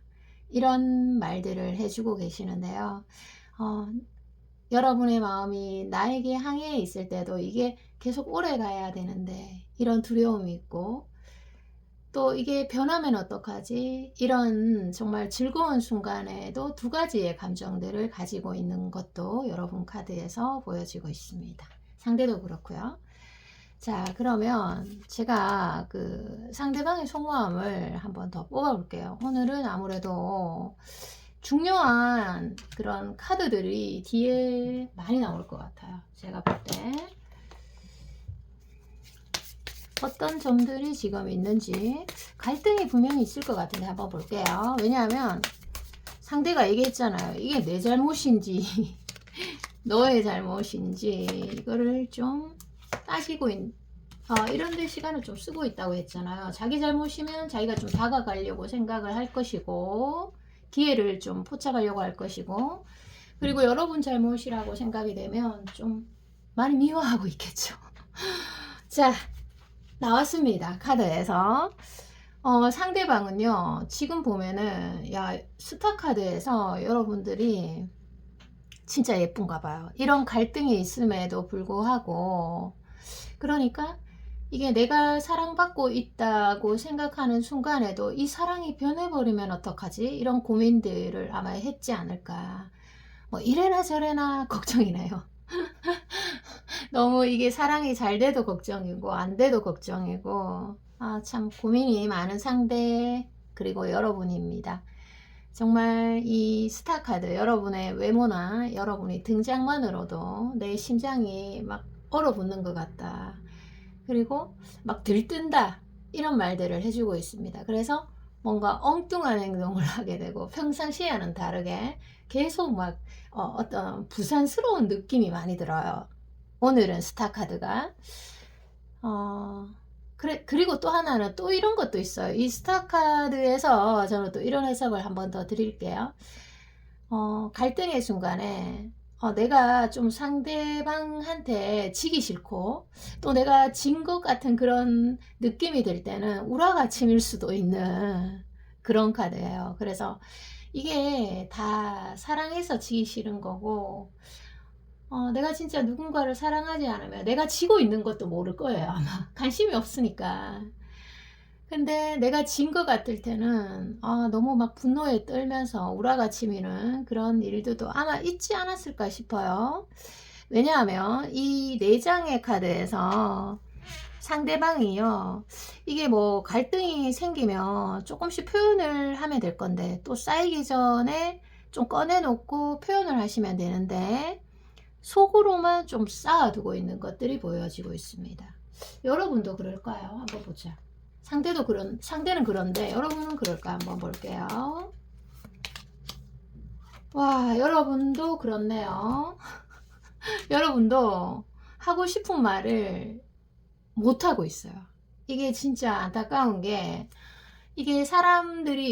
이런 말들을 해주고 계시는데요. 여러분의 마음이 나에게 향해 있을 때도 이게 계속 오래 가야 되는데 이런 두려움이 있고 또 이게 변하면 어떡하지? 이런 정말 즐거운 순간에도 2가지의 감정들을 가지고 있는 것도 여러분 카드에서 보여지고 있습니다. 상대도 그렇고요. 자, 그러면 제가 그 상대방의 속마음을 한번 더 뽑아볼게요. 오늘은 아무래도 중요한 그런 카드들이 뒤에 많이 나올 것 같아요. 제가 볼 때 어떤 점들이 지금 있는지 갈등이 분명히 있을 것 같은데 한번 볼게요. 왜냐하면 상대가 얘기했잖아요. 이게 내 잘못인지 너의 잘못인지 이거를 좀 따지고 이런 데 시간을 좀 쓰고 있다고 했잖아요. 자기 잘못이면 자기가 좀 다가가려고 생각을 할 것이고 기회를 좀 포착하려고 할 것이고 그리고 여러분 잘못이라고 생각이 되면 좀 많이 미워하고 있겠죠. 자, 나왔습니다. 카드에서 상대방은요 지금 보면은 스타 카드에서 여러분들이 진짜 예쁜가 봐요. 이런 갈등이 있음에도 불구하고 그러니까 이게 내가 사랑받고 있다고 생각하는 순간에도 이 사랑이 변해버리면 어떡하지? 이런 고민들을 아마 했지 않을까. 뭐 이래나 저래나 걱정이네요. 너무 이게 사랑이 잘 돼도 걱정이고 안 돼도 걱정이고 참 고민이 많은 상대 그리고 여러분입니다. 정말 이 스타 카드 여러분의 외모나 여러분의 등장만으로도 내 심장이 막 얼어붙는 것 같다. 그리고 막 들뜬다 이런 말들을 해주고 있습니다. 그래서 뭔가 엉뚱한 행동을 하게 되고 평상시에는 다르게 계속 막 어떤 부산스러운 느낌이 많이 들어요. 오늘은 스타 카드가 그리고 또 하나는 또 이런 것도 있어요. 이 스타 카드에서 저는 또 이런 해석을 한번 더 드릴게요. 갈등의 순간에 내가 좀 상대방한테 지기 싫고 또 내가 진 것 같은 그런 느낌이 들 때는 우라가침일 수도 있는 그런 카드예요. 그래서 이게 다 사랑해서 지기 싫은 거고 내가 진짜 누군가를 사랑하지 않으면 내가 지고 있는 것도 모를 거예요. 아마 관심이 없으니까. 근데 내가 진 것 같을 때는 너무 막 분노에 떨면서 우라가치미는 그런 일들도 아마 있지 않았을까 싶어요. 왜냐하면 이 4장의 카드에서 상대방이요 이게 뭐 갈등이 생기면 조금씩 표현을 하면 될 건데 또 쌓이기 전에 좀 꺼내놓고 표현을 하시면 되는데 속으로만 좀 쌓아두고 있는 것들이 보여지고 있습니다. 여러분도 그럴까요? 한번 보자. 상대는 그런데 여러분은 그럴까 한번 볼게요. 와, 여러분도 그렇네요. 여러분도 하고 싶은 말을 못하고 있어요. 이게 진짜 안타까운 게 이게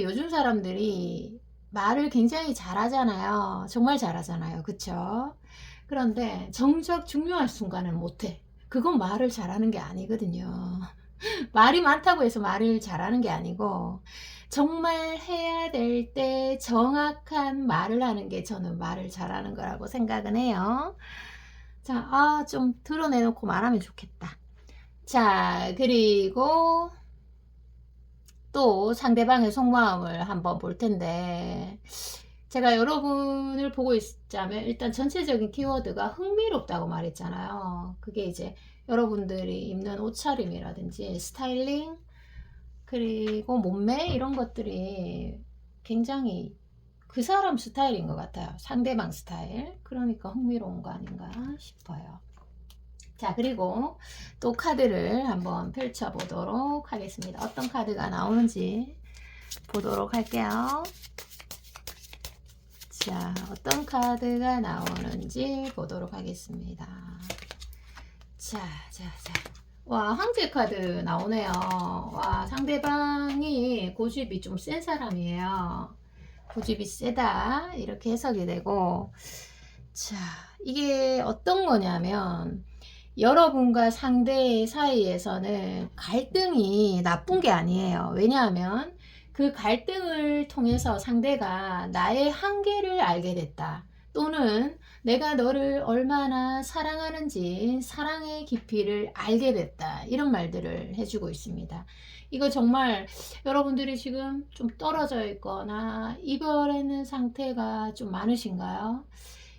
요즘 사람들이 말을 굉장히 잘하잖아요. 정말 잘하잖아요. 그쵸? 그런데 정작 중요한 순간은 못해. 그건 말을 잘하는 게 아니거든요. 말이 많다고 해서 말을 잘하는 게 아니고 정말 해야 될 때 정확한 말을 하는 게 저는 말을 잘하는 거라고 생각은 해요. 자, 좀 드러내놓고 말하면 좋겠다. 자, 그리고 또 상대방의 속마음을 한번 볼 텐데, 제가 여러분을 보고 있자면 일단 전체적인 키워드가 흥미롭다고 말했잖아요. 그게 이제 여러분들이 입는 옷차림이라든지 스타일링, 그리고 몸매 이런 것들이 굉장히 그 사람 스타일인 것 같아요. 상대방 스타일. 그러니까 흥미로운 거 아닌가 싶어요. 자, 그리고 또 카드를 한번 펼쳐 보도록 하겠습니다. 어떤 카드가 나오는지 보도록 할게요. 자, 어떤 카드가 나오는지 보도록 하겠습니다. 자. 와, 황제 카드 나오네요. 와, 상대방이 고집이 좀 센 사람이에요. 고집이 세다. 이렇게 해석이 되고, 자, 이게 어떤 거냐면, 여러분과 상대 사이에서는 갈등이 나쁜 게 아니에요. 왜냐하면 그 갈등을 통해서 상대가 나의 한계를 알게 됐다. 또는 내가 너를 얼마나 사랑하는지 사랑의 깊이를 알게 됐다. 이런 말들을 해주고 있습니다. 이거 정말 여러분들이 지금 좀 떨어져 있거나 이별하는 상태가 좀 많으신가요?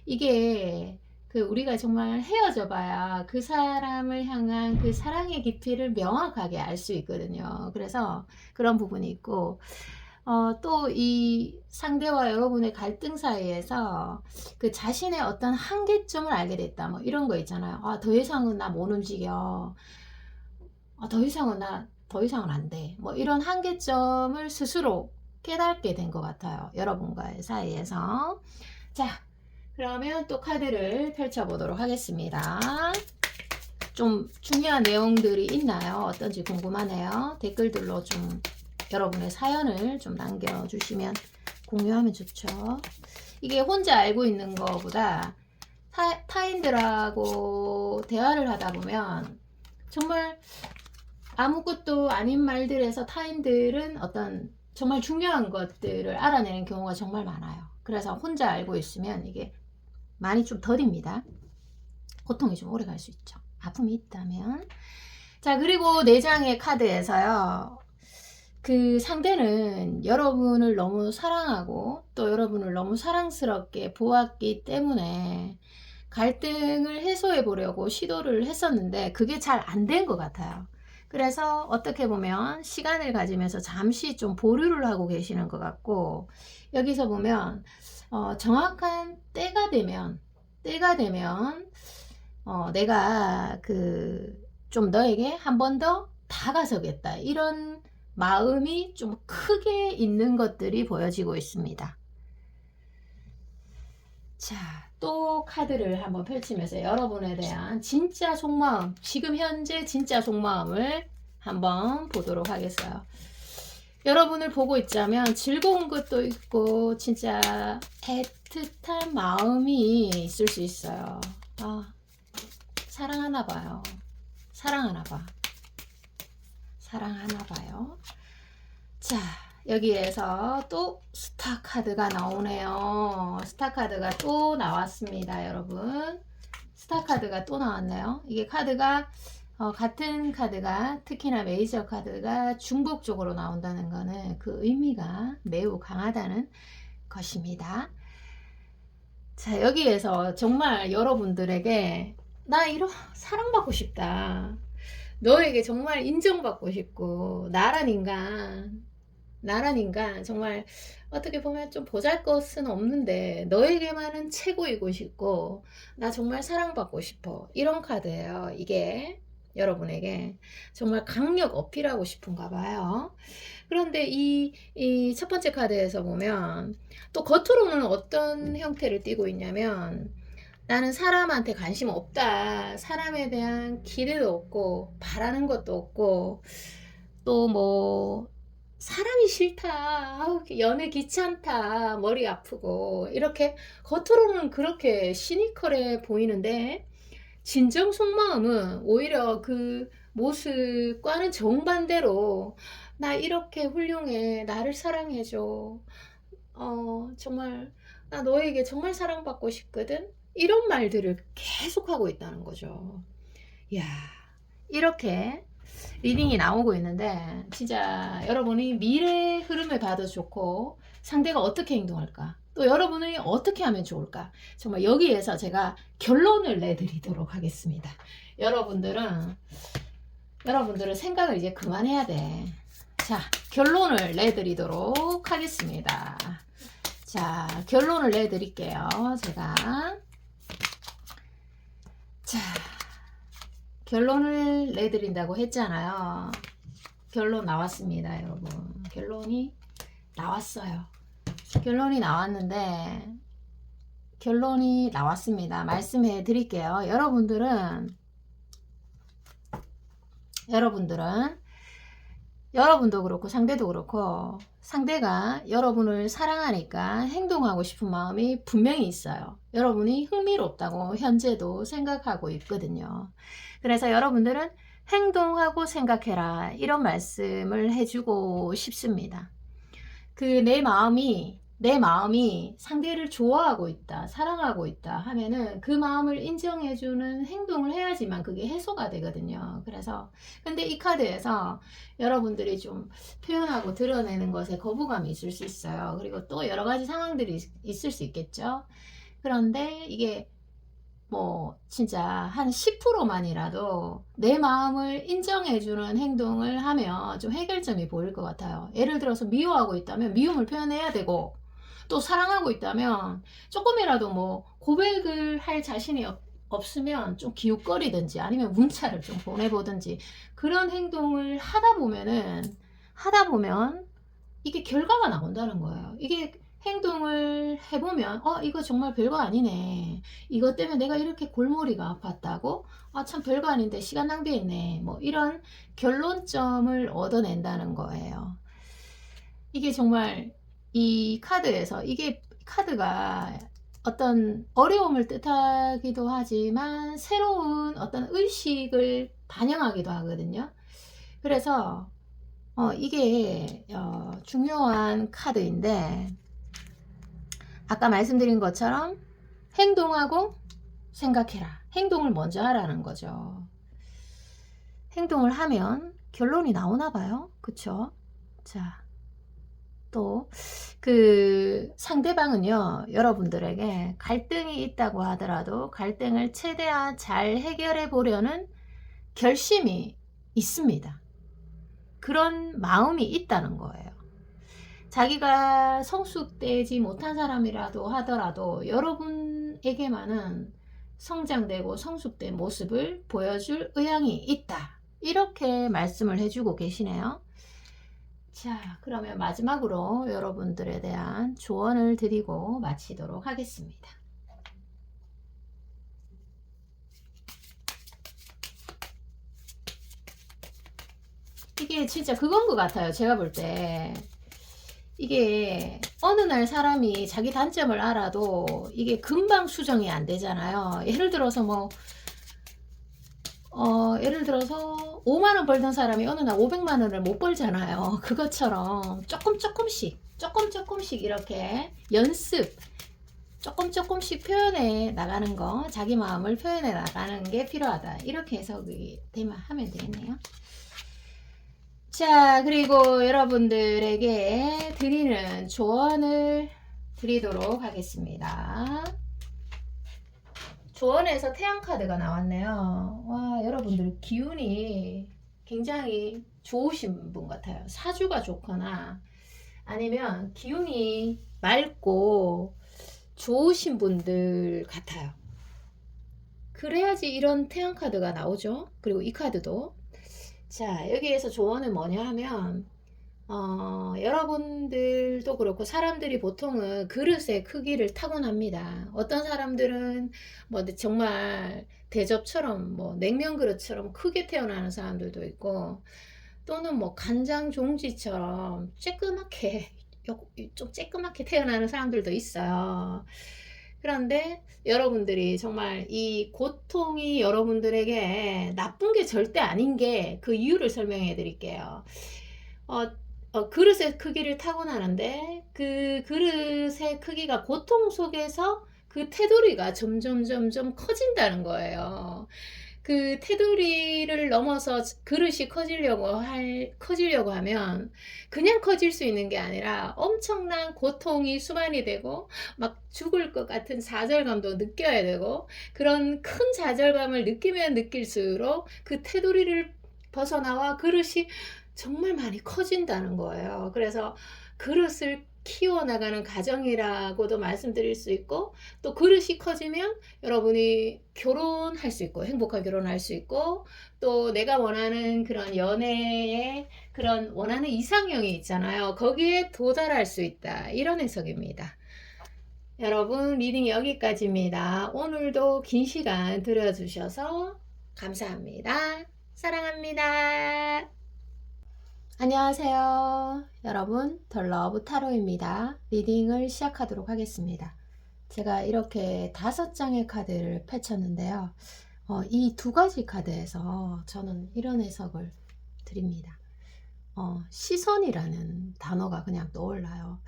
이게 우리가 정말 헤어져 봐야 그 사람을 향한 그 사랑의 깊이를 명확하게 알 수 있거든요. 그래서 그런 부분이 있고, 또 이 상대와 여러분의 갈등 사이에서 그 자신의 어떤 한계점을 알게 됐다. 뭐 이런 거 있잖아요. 더 이상은 나 못 움직여. 더 이상은 안 돼. 뭐 이런 한계점을 스스로 깨닫게 된 것 같아요. 여러분과의 사이에서. 자, 그러면 또 카드를 펼쳐보도록 하겠습니다. 좀 중요한 내용들이 있나요? 어떤지 궁금하네요. 댓글들로 좀 여러분의 사연을 좀 남겨주시면 공유하면 좋죠. 이게 혼자 알고 있는 것보다 타인들하고 대화를 하다 보면 정말 아무것도 아닌 말들에서 타인들은 어떤 정말 중요한 것들을 알아내는 경우가 정말 많아요. 그래서 혼자 알고 있으면 이게 많이 좀 덜입니다. 고통이 좀 오래 갈 수 있죠. 아픔이 있다면. 자, 그리고 4장의 카드에서요. 그 상대는 여러분을 너무 사랑하고 또 여러분을 너무 사랑스럽게 보았기 때문에 갈등을 해소해 보려고 시도를 했었는데 그게 잘 안 된 것 같아요. 그래서 어떻게 보면 시간을 가지면서 잠시 좀 보류를 하고 계시는 것 같고, 여기서 보면 정확한 때가 되면 내가 좀 너에게 한 번 더 다가서겠다, 이런 마음이 좀 크게 있는 것들이 보여지고 있습니다. 자, 또 카드를 한번 펼치면서 여러분에 대한 진짜 속마음, 지금 현재 진짜 속마음을 한번 보도록 하겠어요. 여러분을 보고 있자면 즐거운 것도 있고 진짜 애틋한 마음이 있을 수 있어요. 사랑하나 봐요. 사랑하나 봐요. 자, 여기에서 또 스타 카드가 나오네요. 스타 카드가 또 나왔습니다, 여러분. 스타 카드가 또 나왔네요. 이게 카드가 같은 카드가, 특히나 메이저 카드가 중복적으로 나온다는 거는 그 의미가 매우 강하다는 것입니다. 자, 여기에서 정말 여러분들에게 나 이런 사랑받고 싶다. 너에게 정말 인정받고 싶고, 나란 인간 정말 어떻게 보면 좀 보잘것은 없는데 너에게만은 최고이고 싶고, 나 정말 사랑받고 싶어, 이런 카드예요. 이게 여러분에게 정말 강력 어필하고 싶은가 봐요. 그런데 이 첫 번째 카드에서 보면 또 겉으로는 어떤 형태를 띠고 있냐면, 나는 사람한테 관심 없다, 사람에 대한 기대도 없고 바라는 것도 없고, 또 뭐 사람이 싫다. 아우, 연애 귀찮다. 머리 아프고. 이렇게 겉으로는 그렇게 시니컬해 보이는데 진정 속마음은 오히려 그 모습과는 정반대로 나 이렇게 훌륭해. 나를 사랑해줘. 정말 나 너에게 정말 사랑받고 싶거든. 이런 말들을 계속하고 있다는 거죠. 이야, 이렇게 리딩이 나오고 있는데 진짜 여러분이 미래 흐름을 봐도 좋고 상대가 어떻게 행동할까 또 여러분이 어떻게 하면 좋을까 정말 여기에서 제가 결론을 내드리도록 하겠습니다. 여러분들은 생각을 이제 그만해야 돼. 자, 결론을 내드리도록 하겠습니다. 자, 결론을 내드릴게요. 제가 자, 결론을 내드린다고 했잖아요. 결론 나왔습니다, 여러분. 결론이 나왔어요. 결론이 나왔는데, 결론이 나왔습니다. 말씀해 드릴게요. 여러분도 그렇고 상대도 그렇고 상대가 여러분을 사랑하니까 행동하고 싶은 마음이 분명히 있어요. 여러분이 흥미롭다고 현재도 생각하고 있거든요. 그래서 여러분들은 행동하고 생각해라 이런 말씀을 해주고 싶습니다. 내 마음이 상대를 좋아하고 있다, 사랑하고 있다 하면은 그 마음을 인정해주는 행동을 해야지만 그게 해소가 되거든요. 그래서 근데 이 카드에서 여러분들이 좀 표현하고 드러내는 것에 거부감이 있을 수 있어요. 그리고 또 여러 가지 상황들이 있을 수 있겠죠. 그런데 이게 뭐 진짜 한 10%만이라도 내 마음을 인정해주는 행동을 하면 좀 해결점이 보일 것 같아요. 예를 들어서 미워하고 있다면 미움을 표현해야 되고 또 사랑하고 있다면 조금이라도 뭐 고백을 할 자신이 없으면 좀 기웃거리든지 아니면 문자를 좀 보내보든지 그런 행동을 하다 보면 이게 결과가 나온다는 거예요. 이게 행동을 해보면 이거 정말 별거 아니네. 이것 때문에 내가 이렇게 골머리가 아팠다고? 참 별거 아닌데 시간 낭비했네. 뭐 이런 결론점을 얻어낸다는 거예요. 이게 정말 이 카드에서 이게 카드가 어떤 어려움을 뜻하기도 하지만 새로운 어떤 의식을 반영하기도 하거든요. 그래서 이게 중요한 카드인데 아까 말씀드린 것처럼 행동하고 생각해라. 행동을 먼저 하라는 거죠. 행동을 하면 결론이 나오나 봐요. 그쵸? 자, 또 그 상대방은요, 여러분들에게 갈등이 있다고 하더라도 갈등을 최대한 잘 해결해 보려는 결심이 있습니다. 그런 마음이 있다는 거예요. 자기가 성숙되지 못한 사람이라도 하더라도 여러분에게만은 성장되고 성숙된 모습을 보여줄 의향이 있다. 이렇게 말씀을 해주고 계시네요. 자, 그러면 마지막으로 여러분들에 대한 조언을 드리고 마치도록 하겠습니다. 이게 진짜 그건 것 같아요. 제가 볼 때. 이게 어느 날 사람이 자기 단점을 알아도 이게 금방 수정이 안 되잖아요. 예를 들어서 5만 원 벌던 사람이 어느 날 500만 원을 못 벌잖아요. 그것처럼 조금씩 이렇게 연습 조금씩 표현해 나가는 거, 자기 마음을 표현해 나가는 게 필요하다. 이렇게 해석이 하면 되겠네요. 자, 그리고 여러분들에게 드리는 조언을 드리도록 하겠습니다. 조언에서 태양카드가 나왔네요. 와, 여러분들 기운이 굉장히 좋으신 분 같아요. 사주가 좋거나 아니면 기운이 맑고 좋으신 분들 같아요. 그래야지 이런 태양카드가 나오죠. 그리고 이 카드도. 자, 여기에서 조언은 뭐냐 하면 여러분들도 그렇고 사람들이 보통은 그릇의 크기를 타고납니다. 어떤 사람들은 뭐 정말 대접처럼 뭐 냉면 그릇처럼 크게 태어나는 사람들도 있고 또는 뭐 간장 종지처럼 쬐끄맣게 좀 쬐끄맣게 태어나는 사람들도 있어요. 그런데 여러분들이 정말 이 고통이 여러분들에게 나쁜 게 절대 아닌 게 그 이유를 설명해 드릴게요. 어, 그릇의 크기를 타고나는데 그 그릇의 크기가 고통 속에서 그 테두리가 점점 커진다는 거예요. 그 테두리를 넘어서 그릇이 커지려고 하면 그냥 커질 수 있는 게 아니라 엄청난 고통이 수반이 되고 막 죽을 것 같은 좌절감도 느껴야 되고, 그런 큰 좌절감을 느끼면 느낄수록 그 테두리를 벗어나와 그릇이 정말 많이 커진다는 거예요. 그래서 그릇을 키워나가는 과정이라고도 말씀드릴 수 있고, 또 그릇이 커지면 여러분이 결혼할 수 있고 행복하게 결혼할 수 있고, 또 내가 원하는 그런 연애의 그런 원하는 이상형이 있잖아요. 거기에 도달할 수 있다, 이런 해석입니다. 여러분, 리딩 여기까지입니다. 오늘도 긴 시간 들어주셔서 감사합니다. 사랑합니다. 안녕하세요. 여러분, 더 러브 타로입니다. 리딩을 시작하도록 하겠습니다. 제가 이렇게 5장의 카드를 펼쳤는데요. 이 2가지 카드에서 저는 이런 해석을 드립니다. 시선이라는 단어가 그냥 떠올라요.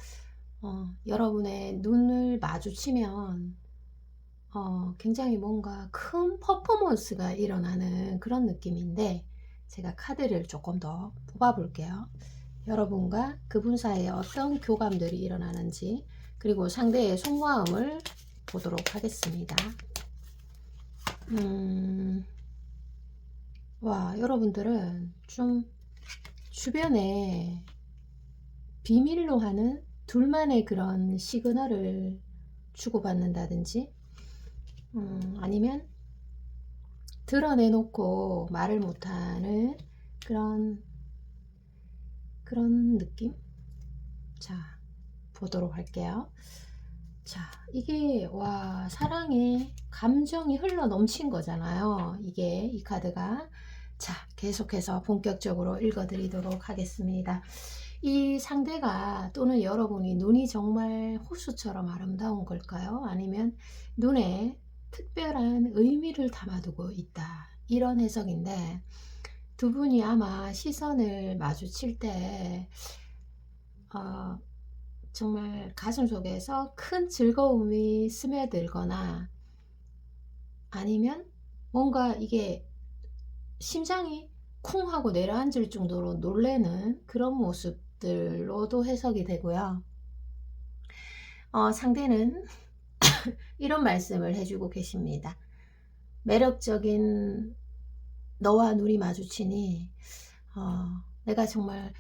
여러분의 눈을 마주치면 굉장히 뭔가 큰 퍼포먼스가 일어나는 그런 느낌인데, 제가 카드를 조금 더 뽑아 볼게요. 여러분과 그분 사이에 어떤 교감들이 일어나는지, 그리고 상대의 속마음을 보도록 하겠습니다. 와, 여러분들은 좀 주변에 비밀로 하는 둘만의 그런 시그널을 주고받는다든지, 아니면 드러내놓고 말을 못하는 그런 느낌? 자, 보도록 할게요. 자, 이게 와, 사랑의 감정이 흘러 넘친 거잖아요. 이게 이 카드가. 자, 계속해서 본격적으로 읽어드리도록 하겠습니다. 이 상대가 또는 여러분이 눈이 정말 호수처럼 아름다운 걸까요? 아니면 눈에 특별한 의미를 담아두고 있다, 이런 해석인데, 두 분이 아마 시선을 마주칠 때 정말 가슴속에서 큰 즐거움이 스며들거나, 아니면 뭔가 이게 심장이 쿵 하고 내려앉을 정도로 놀래는 그런 모습들로도 해석이 되고요. 상대는 이런 말씀을 해주고 계십니다. 매력적인 너와 눈이 마주치니 내가 정말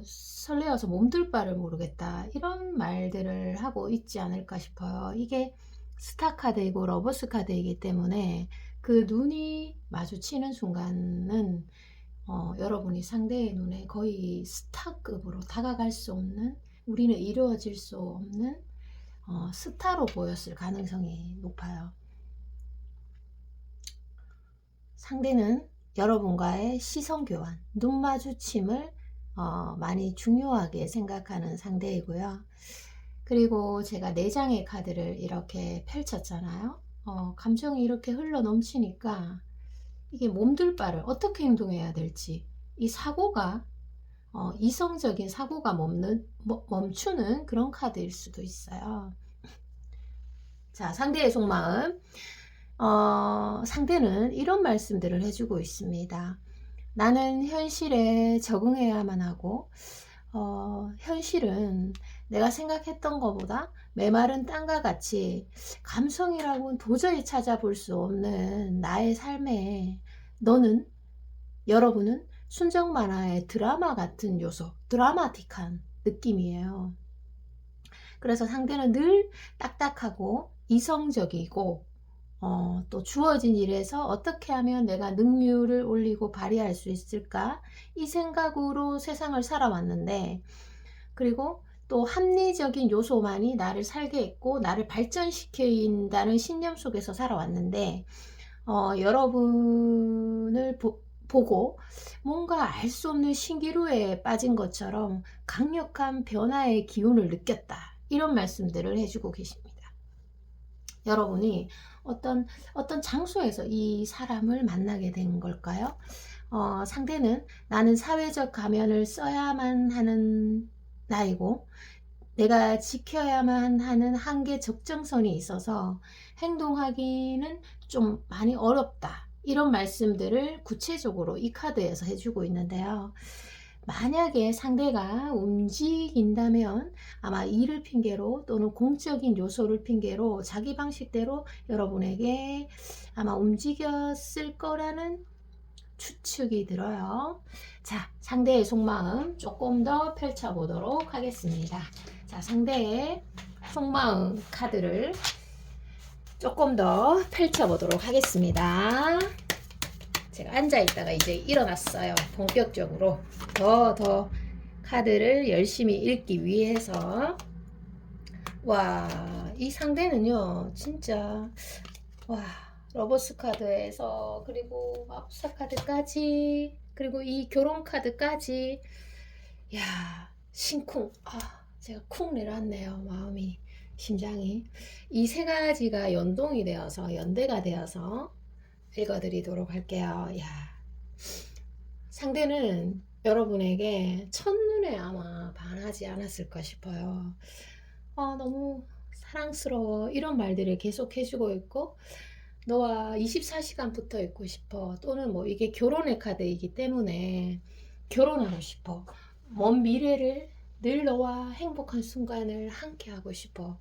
설레어서 몸둘 바를 모르겠다, 이런 말들을 하고 있지 않을까 싶어요. 이게 스타 카드이고 러버스 카드이기 때문에 그 눈이 마주치는 순간은 여러분이 상대의 눈에 거의 스타급으로 다가갈 수 없는, 우리는 이루어질 수 없는 스타로 보였을 가능성이 높아요. 상대는 여러분과의 시선 교환, 눈 마주침을 많이 중요하게 생각하는 상대이고요. 그리고 제가 4장의 카드를 이렇게 펼쳤잖아요. 감정이 이렇게 흘러 넘치니까 이게 몸둘 바를 어떻게 행동해야 될지, 이 사고가 이성적인 사고가 멈추는 그런 카드일 수도 있어요. 자, 상대의 속마음. 상대는 이런 말씀들을 해주고 있습니다. 나는 현실에 적응해야만 하고, 현실은 내가 생각했던 것보다 메마른 땅과 같이 감성이라고는 도저히 찾아볼 수 없는 나의 삶에 여러분은 순정 만화의 드라마 같은 요소, 드라마틱한 느낌이에요. 그래서 상대는 늘 딱딱하고 이성적이고, 또 주어진 일에서 어떻게 하면 내가 능률을 올리고 발휘할 수 있을까, 이 생각으로 세상을 살아왔는데, 그리고 또 합리적인 요소만이 나를 살게 했고 나를 발전시킨다는 신념 속에서 살아왔는데, 여러분을 보고 뭔가 알 수 없는 신기루에 빠진 것처럼 강력한 변화의 기운을 느꼈다. 이런 말씀들을 해주고 계십니다. 여러분이 어떤 장소에서 이 사람을 만나게 된 걸까요? 상대는 나는 사회적 가면을 써야만 하는 나이고 내가 지켜야만 하는 한계 적정선이 있어서 행동하기는 좀 많이 어렵다. 이런 말씀들을 구체적으로 이 카드에서 해주고 있는데요. 만약에 상대가 움직인다면 아마 일을 핑계로 또는 공적인 요소를 핑계로 자기 방식대로 여러분에게 아마 움직였을 거라는 추측이 들어요. 자, 상대의 속마음 조금 더 펼쳐보도록 하겠습니다. 자, 상대의 속마음 카드를 조금 더 펼쳐보도록 하겠습니다. 제가 앉아있다가 이제 일어났어요. 본격적으로 더 카드를 열심히 읽기 위해서. 와, 이 상대는요 진짜 와, 러버스 카드에서 그리고 마법사 카드까지 그리고 이 결혼 카드까지 야, 심쿵. 제가 쿵 내려왔네요. 마음이, 심장이. 이 세 가지가 연동이 되어서 연대가 되어서 읽어드리도록 할게요. 야, 상대는 여러분에게 첫눈에 아마 반하지 않았을까 싶어요. 너무 사랑스러워. 이런 말들을 계속 해주고 있고, 너와 24시간 붙어 있고 싶어. 또는 뭐 이게 결혼의 카드이기 때문에 결혼하고 싶어. 먼 미래를 늘 너와 행복한 순간을 함께 하고 싶어.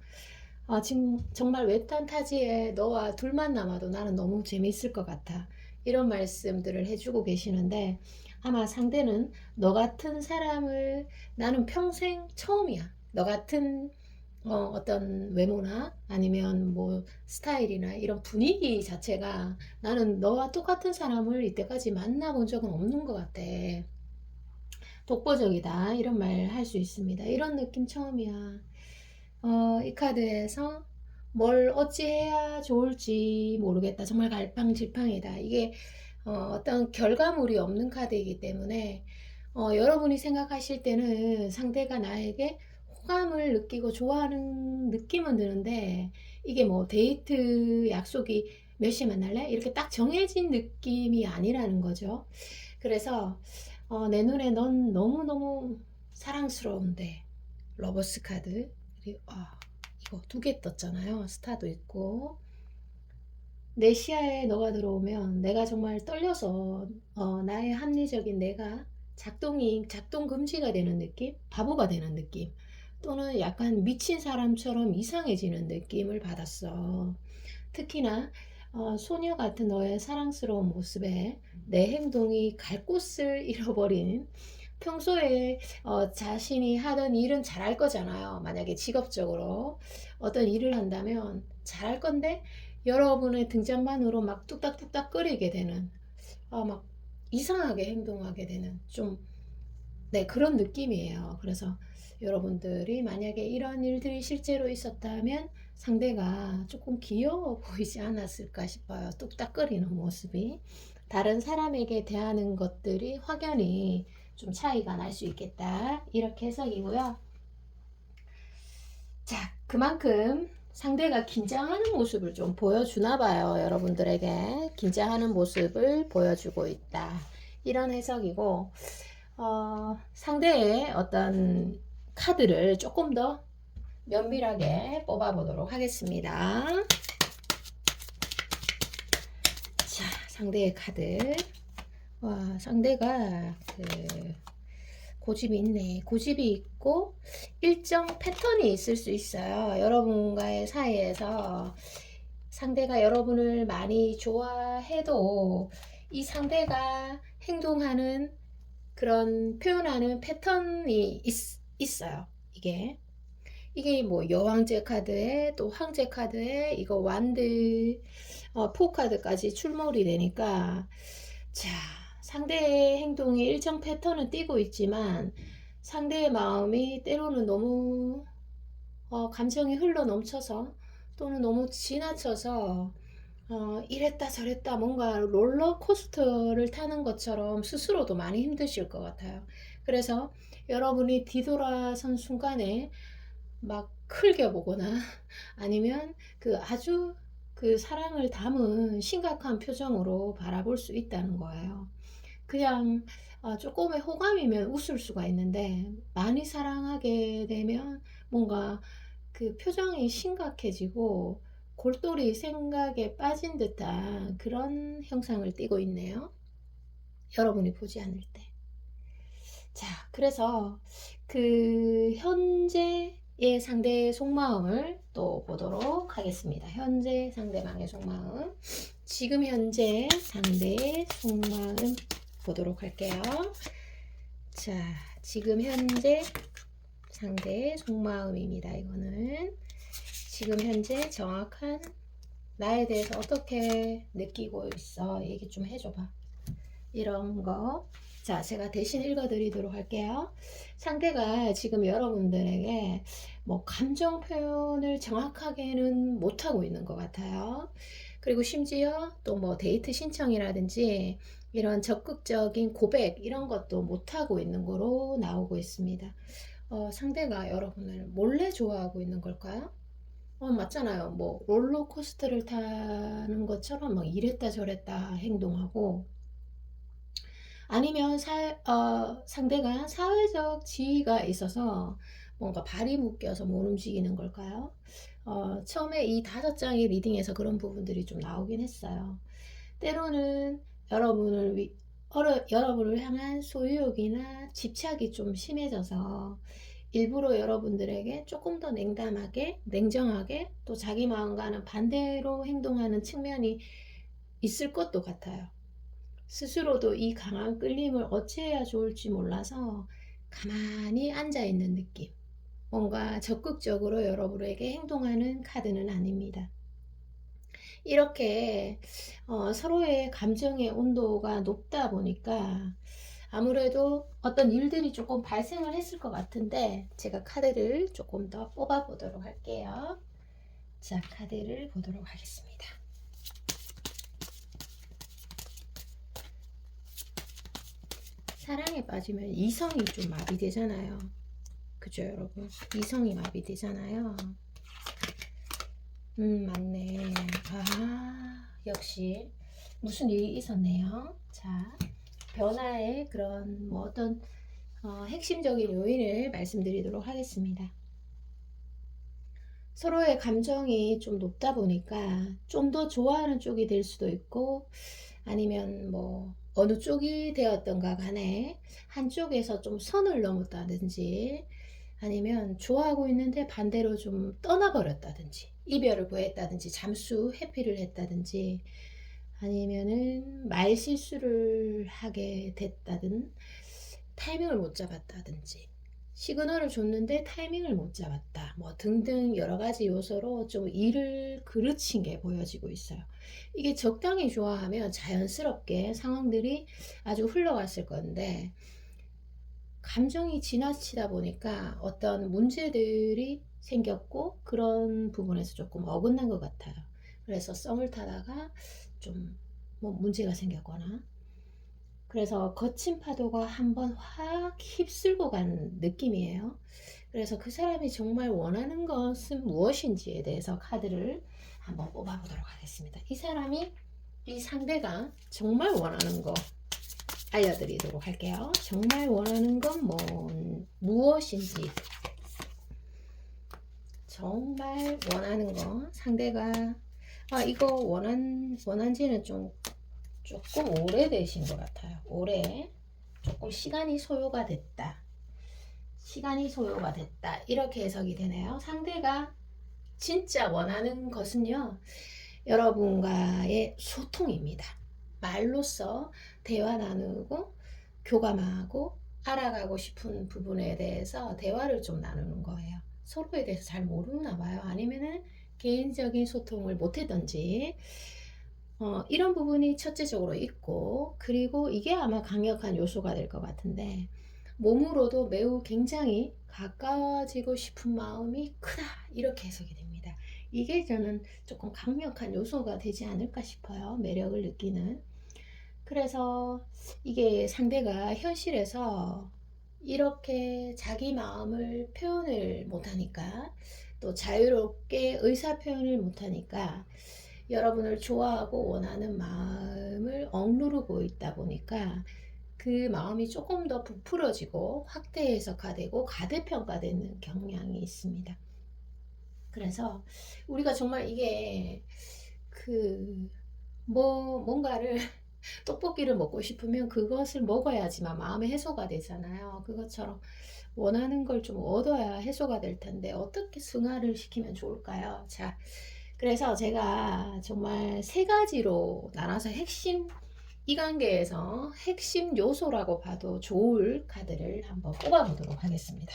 지금 정말 외딴 타지에 너와 둘만 남아도 나는 너무 재미있을 것 같아. 이런 말씀들을 해주고 계시는데 아마 상대는 너 같은 사람을 나는 평생 처음이야. 너 같은 어떤 외모나 아니면 뭐 스타일이나 이런 분위기 자체가 나는 너와 똑같은 사람을 이때까지 만나본 적은 없는 것 같아. 독보적이다. 이런 말 할 수 있습니다. 이런 느낌 처음이야. 이 카드에서 뭘 어찌해야 좋을지 모르겠다. 정말 갈팡질팡이다. 이게 어떤 결과물이 없는 카드이기 때문에 여러분이 생각하실 때는 상대가 나에게 호감을 느끼고 좋아하는 느낌은 드는데 이게 뭐 데이트 약속이 몇 시에 만날래? 이렇게 딱 정해진 느낌이 아니라는 거죠. 그래서 내 눈에 넌 너무너무 사랑스러운데 러버스 카드 그리고 이거 두 개 떴잖아요. 스타도 있고 내 시야에 너가 들어오면 내가 정말 떨려서 나의 합리적인 내가 작동 금지가 되는 느낌, 바보가 되는 느낌, 또는 약간 미친 사람처럼 이상해지는 느낌을 받았어. 특히나 소녀 같은 너의 사랑스러운 모습에 내 행동이 갈 곳을 잃어버린 평소에 자신이 하던 일은 잘할 거잖아요. 만약에 직업적으로 어떤 일을 한다면 잘할 건데 여러분의 등장만으로 막 뚝딱뚝딱 끓이게 되는 막 이상하게 행동하게 되는 좀 네, 그런 느낌이에요. 그래서 여러분들이 만약에 이런 일들이 실제로 있었다면 상대가 조금 귀여워 보이지 않았을까 싶어요. 뚝딱거리는 모습이. 다른 사람에게 대하는 것들이 확연히 좀 차이가 날 수 있겠다. 이렇게 해석이고요. 자, 그만큼 상대가 긴장하는 모습을 좀 보여주나 봐요. 여러분들에게 긴장하는 모습을 보여주고 있다. 이런 해석이고 상대의 어떤 카드를 조금 더 면밀하게 뽑아보도록 하겠습니다. 자, 상대의 카드. 와, 상대가 고집이 있네. 고집이 있고 일정 패턴이 있을 수 있어요. 여러분과의 사이에서 상대가 여러분을 많이 좋아해도 이 상대가 행동하는 그런 표현하는 패턴이 있어요. 이게 뭐 여왕제 카드에 또 황제 카드에 이거 완드 포 카드까지 출몰이 되니까 자, 상대의 행동이 일정 패턴은 띄고 있지만 상대의 마음이 때로는 너무 감정이 흘러 넘쳐서 또는 너무 지나쳐서 이랬다 저랬다 뭔가 롤러코스터를 타는 것처럼 스스로도 많이 힘드실 것 같아요. 그래서 여러분이 뒤돌아선 순간에 막 클겨 보거나 아니면 그 아주 그 사랑을 담은 심각한 표정으로 바라볼 수 있다는 거예요. 그냥 조금의 호감이면 웃을 수가 있는데 많이 사랑하게 되면 뭔가 그 표정이 심각해지고 골똘히 생각에 빠진 듯한 그런 형상을 띠고 있네요. 여러분이 보지 않을 때. 자, 그래서 그 현재의 상대의 속마음을 또 보도록 하겠습니다. 현재 상대방의 속마음. 지금 현재 상대의 속마음 보도록 할게요. 자, 지금 현재 상대의 속마음입니다. 이거는 지금 현재 정확한 나에 대해서 어떻게 느끼고 있어? 얘기 좀 해줘봐. 이런 거. 자, 제가 대신 읽어드리도록 할게요. 상대가 지금 여러분들에게 뭐 감정 표현을 정확하게는 못하고 있는 것 같아요. 그리고 심지어 또 뭐 데이트 신청이라든지 이런 적극적인 고백 이런 것도 못하고 있는 거로 나오고 있습니다. 상대가 여러분을 몰래 좋아하고 있는 걸까요? 맞잖아요. 뭐 롤러코스터를 타는 것처럼 막 이랬다 저랬다 행동하고 아니면 상대가 사회적 지위가 있어서 뭔가 발이 묶여서 못 움직이는 걸까요? 처음에 이 5장의 리딩에서 그런 부분들이 좀 나오긴 했어요. 때로는 여러분을 향한 소유욕이나 집착이 좀 심해져서 일부러 여러분들에게 조금 더 냉담하게, 냉정하게 또 자기 마음과는 반대로 행동하는 측면이 있을 것도 같아요. 스스로도 이 강한 끌림을 어찌해야 좋을지 몰라서 가만히 앉아있는 느낌. 뭔가 적극적으로 여러분에게 행동하는 카드는 아닙니다. 이렇게 서로의 감정의 온도가 높다 보니까 아무래도 어떤 일들이 조금 발생을 했을 것 같은데 제가 카드를 조금 더 뽑아 보도록 할게요. 자, 카드를 보도록 하겠습니다. 사랑에 빠지면 이성이 좀 마비되잖아요. 그죠, 여러분? 이성이 마비되잖아요. 맞네. 역시 무슨 일이 있었네요. 자, 변화의 그런 뭐 어떤 핵심적인 요인을 말씀드리도록 하겠습니다. 서로의 감정이 좀 높다 보니까 좀 더 좋아하는 쪽이 될 수도 있고 아니면 뭐 어느 쪽이 되었던가 간에 한쪽에서 좀 선을 넘었다든지 아니면 좋아하고 있는데 반대로 좀 떠나버렸다든지 이별을 구했다든지 잠수 회피를 했다든지 아니면은 말 실수를 하게 됐다든 타이밍을 못 잡았다든지 시그널을 줬는데 타이밍을 못 잡았다 뭐 등등 여러 가지 요소로 좀 일을 그르친 게 보여지고 있어요. 이게 적당히 좋아하면 자연스럽게 상황들이 아주 흘러갔을 건데 감정이 지나치다 보니까 어떤 문제들이 생겼고 그런 부분에서 조금 어긋난 것 같아요. 그래서 썸을 타다가 좀 뭐 문제가 생겼거나 그래서 거친 파도가 한번 확 휩쓸고 간 느낌이에요. 그래서 그 사람이 정말 원하는 것은 무엇인지에 대해서 카드를 한번 뽑아보도록 하겠습니다. 이 상대가 정말 원하는 거 알려드리도록 할게요. 정말 원하는 건 무엇인지 정말 원하는 거 상대가 이거 원한지는 조금 오래되신 것 같아요. 오래 조금 시간이 소요가 됐다. 이렇게 해석이 되네요. 상대가 진짜 원하는 것은요. 여러분과의 소통입니다. 말로써 대화 나누고 교감하고 알아가고 싶은 부분에 대해서 대화를 좀 나누는 거예요. 서로에 대해서 잘 모르나 봐요. 아니면은 개인적인 소통을 못했던지 이런 부분이 첫째적으로 있고 그리고 이게 아마 강력한 요소가 될 것 같은데 몸으로도 매우 굉장히 가까워지고 싶은 마음이 크다 이렇게 해석이 됩니다. 이게 저는 조금 강력한 요소가 되지 않을까 싶어요. 매력을 느끼는. 그래서 이게 상대가 현실에서 이렇게 자기 마음을 표현을 못하니까, 또 자유롭게 의사 표현을 못하니까 여러분을 좋아하고 원하는 마음을 억누르고 있다 보니까 그 마음이 조금 더 부풀어지고 확대 해석화되고 가대평가되는 경향이 있습니다. 그래서 우리가 정말 이게 뭔가를 떡볶이를 먹고 싶으면 그것을 먹어야지만 마음의 해소가 되잖아요. 그것처럼 원하는 걸 좀 얻어야 해소가 될 텐데 어떻게 승화를 시키면 좋을까요? 자, 그래서 제가 정말 세 가지로 나눠서 이 관계에서 핵심 요소라고 봐도 좋을 카드를 한번 뽑아보도록 하겠습니다.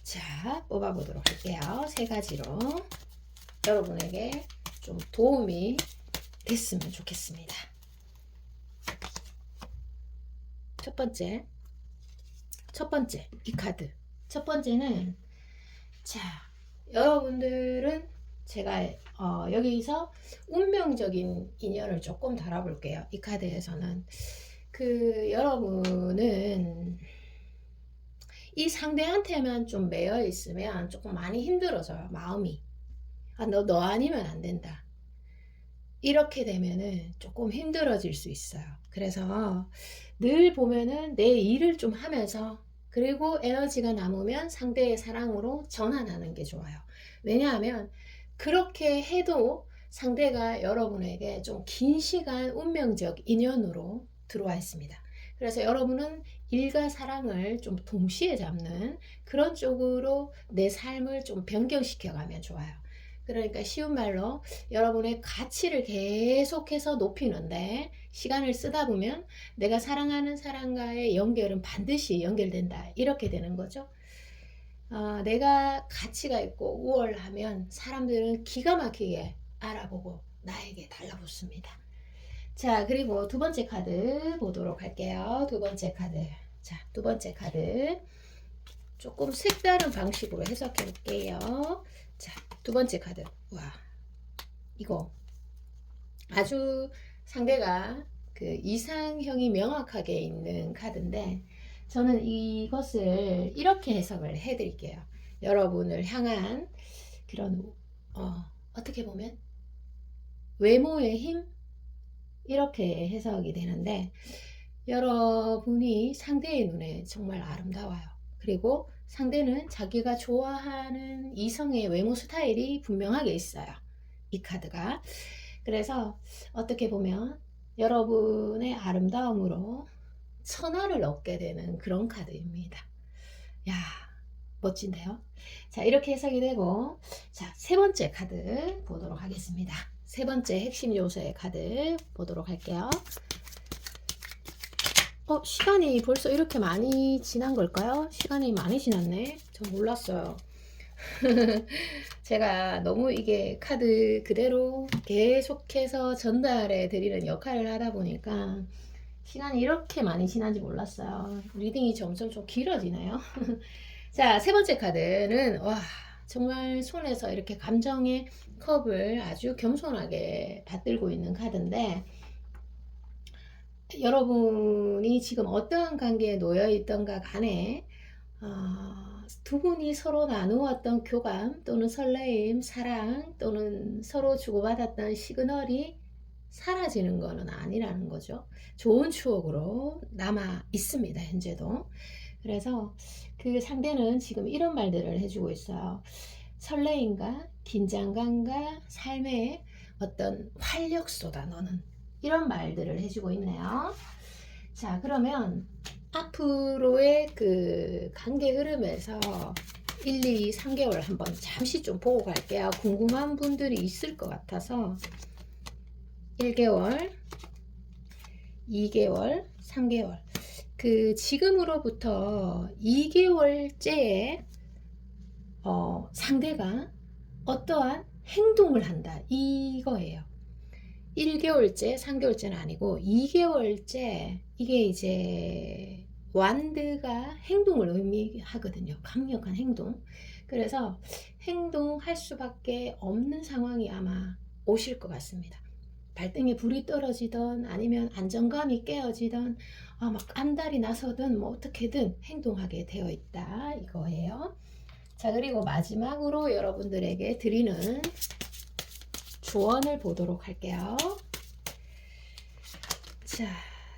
자, 뽑아보도록 할게요. 세 가지로 여러분에게 좀 도움이 됐으면 좋겠습니다. 첫 번째 이 카드. 첫 번째는, 자, 여러분들은 제가 여기서 운명적인 인연을 조금 달아볼게요. 이 카드에서는 여러분은 이 상대한테만 좀 매여 있으면 조금 많이 힘들어져요. 마음이. 너 아니면 안 된다. 이렇게 되면은 조금 힘들어질 수 있어요. 그래서 늘 보면은 내 일을 좀 하면서, 그리고 에너지가 남으면 상대의 사랑으로 전환하는 게 좋아요. 왜냐하면 그렇게 해도 상대가 여러분에게 좀 긴 시간 운명적 인연으로 들어와 있습니다. 그래서 여러분은 일과 사랑을 좀 동시에 잡는 그런 쪽으로 내 삶을 좀 변경시켜 가면 좋아요. 그러니까 쉬운 말로 여러분의 가치를 계속해서 높이는데 시간을 쓰다 보면 내가 사랑하는 사람과의 연결은 반드시 연결된다. 이렇게 되는 거죠. 내가 가치가 있고 우월하면 사람들은 기가 막히게 알아보고 나에게 달라붙습니다. 자, 그리고 두 번째 카드 보도록 할게요. 두 번째 카드. 자, 두 번째 카드. 조금 색다른 방식으로 해석해 볼게요. 자, 두 번째 카드. 와, 이거 아주 상대가 이상형이 명확하게 있는 카드인데, 저는 이것을 이렇게 해석을 해 드릴게요. 여러분을 향한 그런 어떻게 보면 외모의 힘, 이렇게 해석이 되는데, 여러분이 상대의 눈에 정말 아름다워요. 그리고 상대는 자기가 좋아하는 이성의 외모 스타일이 분명하게 있어요. 이 카드가. 그래서 어떻게 보면 여러분의 아름다움으로 천하를 얻게 되는 그런 카드입니다. 야, 멋진데요? 자, 이렇게 해석이 되고, 자, 세 번째 카드 보도록 하겠습니다. 세 번째 핵심 요소의 카드 보도록 할게요. 시간이 벌써 이렇게 많이 지난 걸까요? 시간이 많이 지났네. 전 몰랐어요. 제가 너무 이게 카드 그대로 계속해서 전달해 드리는 역할을 하다 보니까 시간이 이렇게 많이 지난지 몰랐어요. 리딩이 점점 좀 길어지네요. 자, 세 번째 카드는, 와, 정말 손에서 이렇게 감정의 컵을 아주 겸손하게 받들고 있는 카드인데, 여러분이 지금 어떠한 관계에 놓여 있던가 간에 두 분이 서로 나누었던 교감 또는 설레임, 사랑 또는 서로 주고받았던 시그널이 사라지는 것은 아니라는 거죠. 좋은 추억으로 남아 있습니다, 현재도. 그래서 그 상대는 지금 이런 말들을 해주고 있어요. 설레임과 긴장감과 삶의 어떤 활력소다 너는. 이런 말들을 해주고 있네요. 자, 그러면 앞으로의 관계 흐름에서 1, 2, 3개월 한번 잠시 좀 보고 갈게요. 궁금한 분들이 있을 것 같아서 1개월, 2개월, 3개월. 지금으로부터 2개월째에 상대가 어떠한 행동을 한다. 이거예요. 1개월째, 3개월째는 아니고 2개월째, 이게 이제 완드가 행동을 의미하거든요. 강력한 행동. 그래서 행동할 수밖에 없는 상황이 아마 오실 것 같습니다. 발등에 불이 떨어지던 아니면 안정감이 깨어지던 막 안달이 나서든 뭐 어떻게든 행동하게 되어 있다 이거예요. 자, 그리고 마지막으로 여러분들에게 드리는 조언을 보도록 할게요. 자,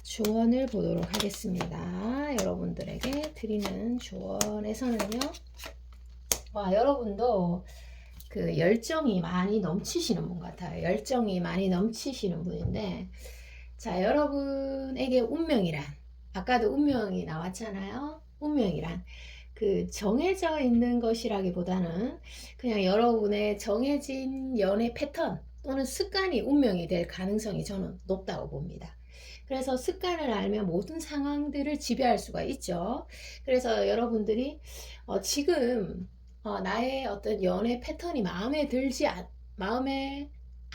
조언을 보도록 하겠습니다. 여러분들에게 드리는 조언에서는요. 여러분도 그 열정이 많이 넘치시는 분 같아요. 열정이 많이 넘치시는 분인데, 자, 여러분에게 운명이란, 아까도 운명이 나왔잖아요. 운명이란 그 정해져 있는 것이라기보다는 그냥 여러분의 정해진 연애 패턴 또는 습관이 운명이 될 가능성이 저는 높다고 봅니다. 그래서 습관을 알면 모든 상황들을 지배할 수가 있죠. 그래서 여러분들이 지금 나의 어떤 연애 패턴이 마음에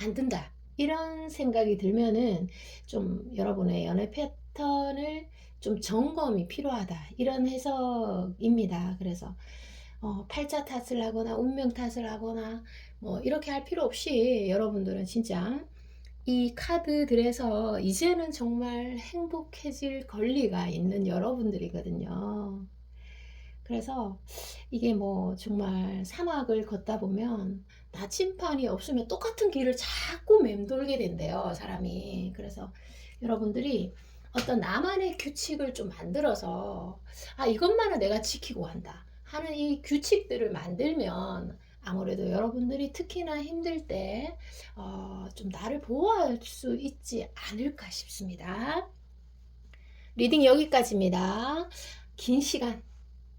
안 든다. 이런 생각이 들면은 좀 여러분의 연애 패턴을 좀 점검이 필요하다. 이런 해석입니다. 그래서 팔자 탓을 하거나 운명 탓을 하거나 뭐 이렇게 할 필요 없이 여러분들은 진짜 이 카드들에서 이제는 정말 행복해질 권리가 있는 여러분들이거든요. 그래서 이게 뭐 정말 사막을 걷다 보면 나침반이 없으면 똑같은 길을 자꾸 맴돌게 된대요, 사람이. 그래서 여러분들이 어떤 나만의 규칙을 좀 만들어서 이것만은 내가 지키고 간다 하는 이 규칙들을 만들면 아무래도 여러분들이 특히나 힘들 때 좀 나를 보호할 수 있지 않을까 싶습니다. 리딩 여기까지입니다. 긴 시간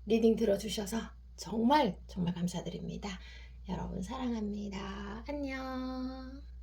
리딩 들어주셔서 정말 정말 감사드립니다. 여러분 사랑합니다. 안녕.